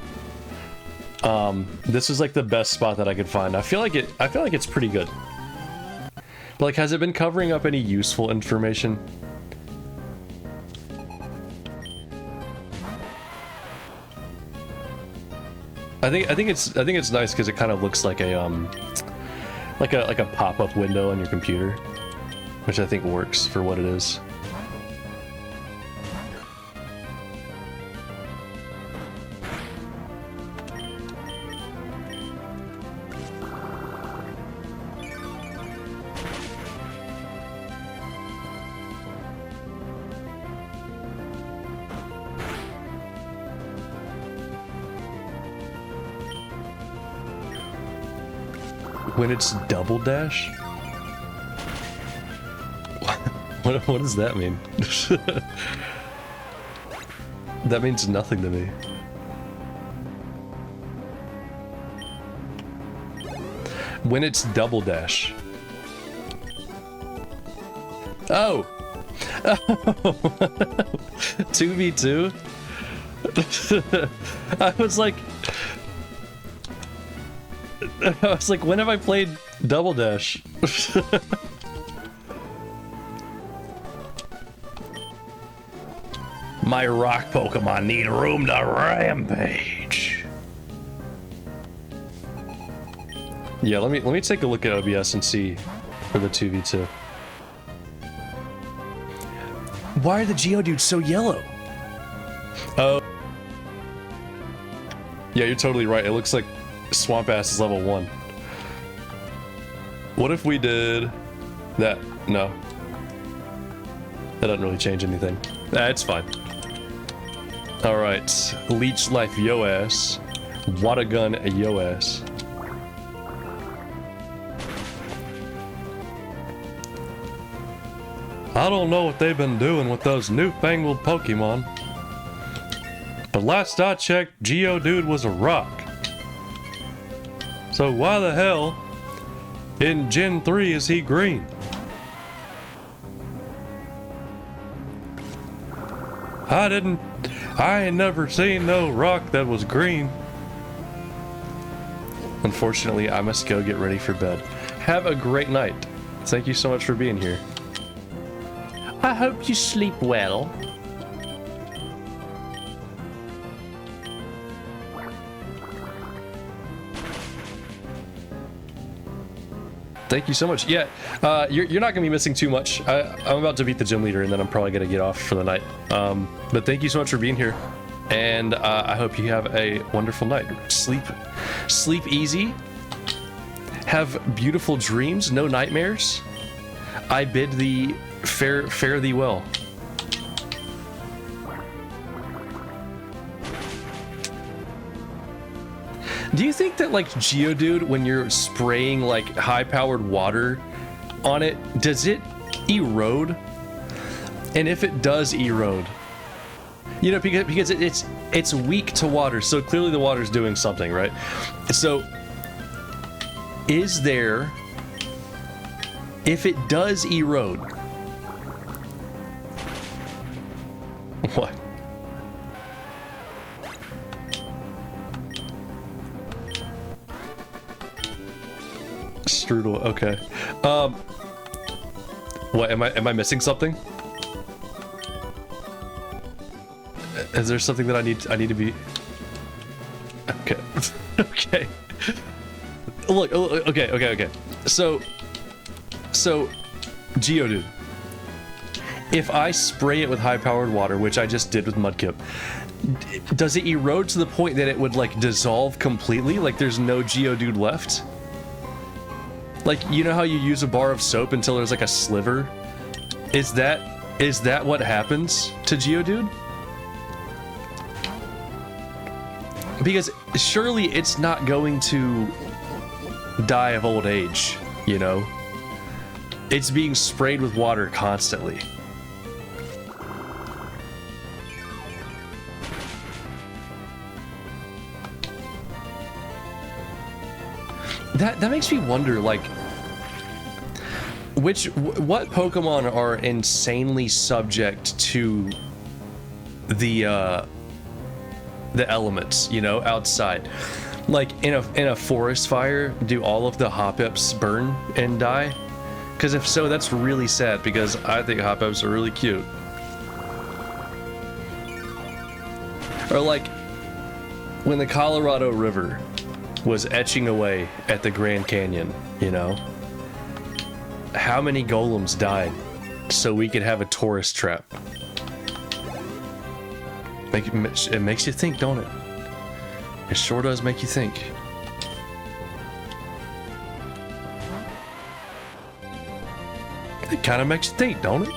This is like the best spot that I could find. I feel like it's pretty good. But like, has it been covering up any useful information? I think it's nice because it kind of looks like a pop-up window on your computer, which I think works for what it is. When it's double dash? What does that mean? That means nothing to me. When it's double dash. Oh! 2v2? I was like, when have I played Double Dash? My rock Pokemon need room to rampage. Yeah, let me take a look at OBS and see for the 2v2. Why are the Geodudes so yellow? Oh. Yeah, you're totally right. It looks like Swamp Ass is level 1. What if we did that? No. That doesn't really change anything. It's fine. Alright. Leech Life yo ass. Water Gun yo ass. I don't know what they've been doing with those newfangled Pokemon. But last I checked, Geodude was a rock. So why the hell in Gen 3 is he green? I ain't never seen no rock that was green. Unfortunately, I must go get ready for bed. Have a great night. Thank you so much for being here.
I hope you sleep well.
Thank you so much. Yeah, you're not gonna be missing too much. I'm about to beat the gym leader, and then I'm probably gonna get off for the night. But thank you so much for being here, and I hope you have a wonderful night. Sleep easy. Have beautiful dreams, no nightmares. I bid thee fare thee well. Do you think that, like, Geodude, when you're spraying, like, high-powered water on it, does it erode? And if it does erode, you know, because it's weak to water, so clearly the water's doing something, right? So, is there, if it does erode, what? Stroodel, okay. What, am I missing something? Is there something that I need to be? Okay. Okay. Look, okay. So Geodude, if I spray it with high-powered water, which I just did with Mudkip, does it erode to the point that it would, like, dissolve completely? Like there's no Geodude left? Like, you know how you use a bar of soap until there's like a sliver? Is that what happens to Geodude? Because surely it's not going to die of old age, you know? It's being sprayed with water constantly. That makes me wonder, like, what Pokemon are insanely subject to the elements, you know, outside. Like in a forest fire, do all of the Hoppips burn and die? Because if so, that's really sad, because I think Hoppips are really cute. Or like when the Colorado River was etching away at the Grand Canyon, you know? How many golems died so we could have a tourist trap? It makes you think, don't it? It sure does make you think. It kind of makes you think, don't it?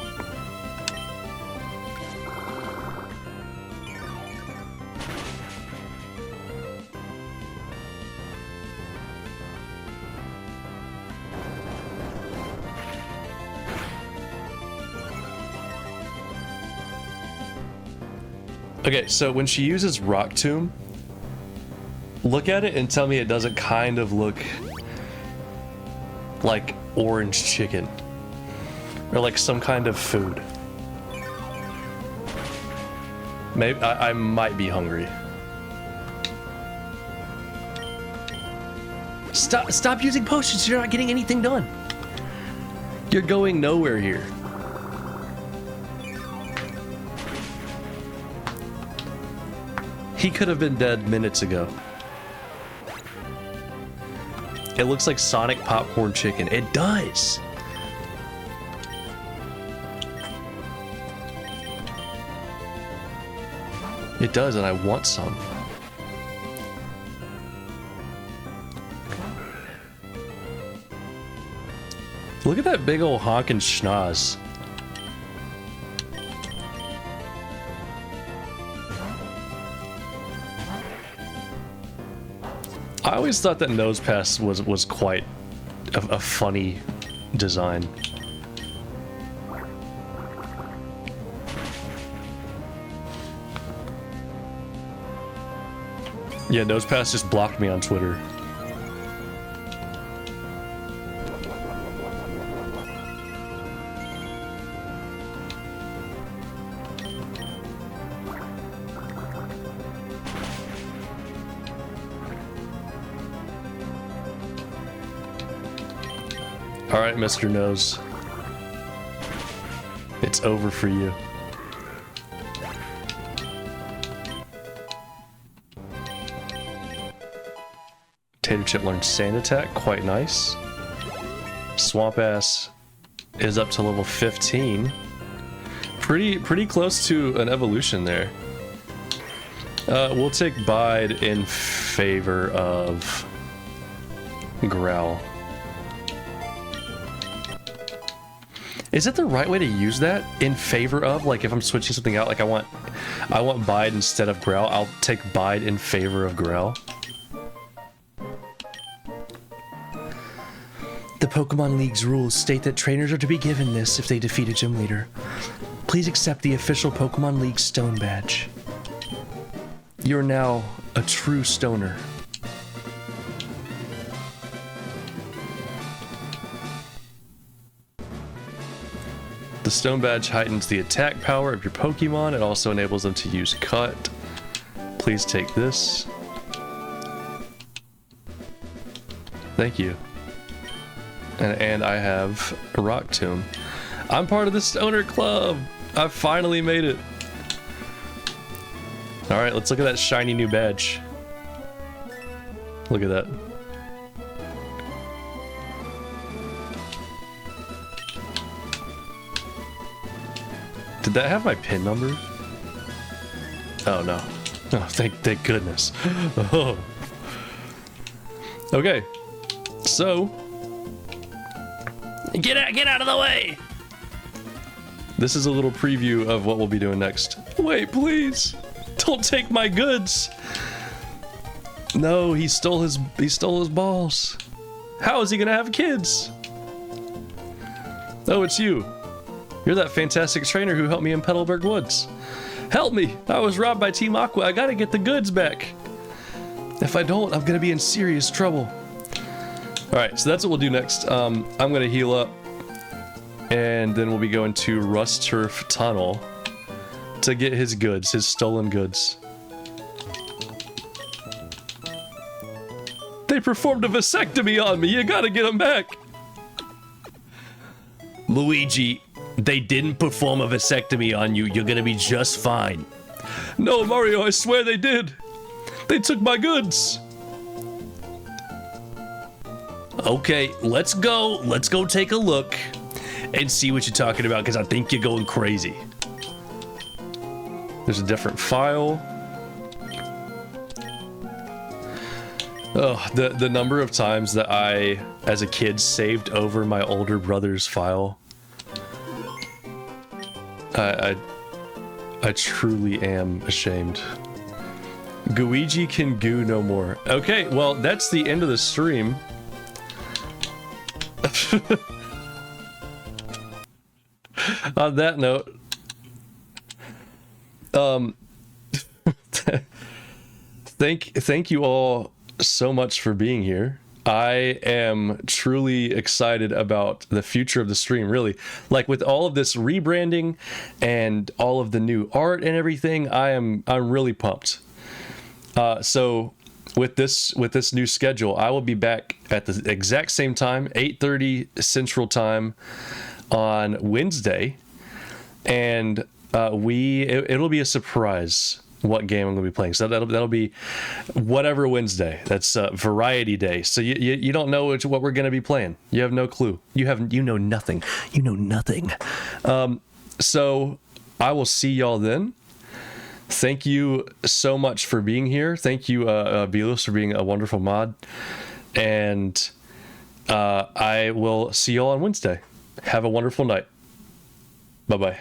Okay, so when she uses Rock Tomb, look at it and tell me it doesn't kind of look like orange chicken or like some kind of food. Maybe I might be hungry. Stop using potions. You're not getting anything done. You're going nowhere here. He could have been dead minutes ago. It looks like Sonic popcorn chicken. It does. It does, and I want some. Look at that big old honkin' schnoz. I always thought that Nosepass was quite a funny design. Yeah, Nosepass just blocked me on Twitter. All right, Mr. Nose. It's over for you. Tater Chip learned Sand Attack, quite nice. Swamp Ass is up to level 15. Pretty close to an evolution there. We'll take Bide in favor of Growl. Is it the right way to use that? In favor of? Like if I'm switching something out, like I want Bide instead of Growl, I'll take Bide in favor of Growl. The Pokemon League's rules state that trainers are to be given this if they defeat a gym leader. Please accept the official Pokemon League Stone Badge. You're now a true stoner. The Stone Badge heightens the attack power of your Pokemon. It also enables them to use Cut. Please take this. Thank you. And I have a Rock Tomb. I'm part of the Stoner Club! I finally made it! Alright, let's look at that shiny new badge. Look at that. Did that have my PIN number? Oh no. Oh, thank goodness. Oh. Okay. So
Get out of the way!
this is a little preview of what we'll be doing next. Wait, please! Don't take my goods! No, he stole his balls. How is he gonna have kids? Oh, it's you. You're that fantastic trainer who helped me in Petalburg Woods. Help me! I was robbed by Team Aqua. I gotta get the goods back. If I don't, I'm gonna be in serious trouble. Alright, so that's what we'll do next. I'm gonna heal up. And then we'll be going to Rust Turf Tunnel to get his goods, his stolen goods. They performed a vasectomy on me. You gotta get them back.
Luigi, they didn't perform a vasectomy on you. You're gonna be just fine.
No, Mario, I swear they did. They took my goods.
Okay, let's go. Let's go take a look and see what you're talking about, because I think you're going crazy.
There's a different file. Oh, the number of times that I, as a kid, saved over my older brother's file. I truly am ashamed. Guigi can goo no more. Okay, well, that's the end of the stream. On that note, thank you all so much for being here. I am truly excited about the future of the stream, really. Like, with all of this rebranding and all of the new art and everything, I'm really pumped. So with this new schedule, I will be back at the exact same time, 8:30 Central Time on Wednesday, and it'll be a surprise what game I'm gonna be playing. So that'll be whatever Wednesday. That's variety day. So you don't know what we're gonna be playing. You have no clue. You know nothing. You know nothing. So I will see y'all then. Thank you so much for being here. Thank you, Belos, for being a wonderful mod. And I will see y'all on Wednesday. Have a wonderful night. Bye-bye.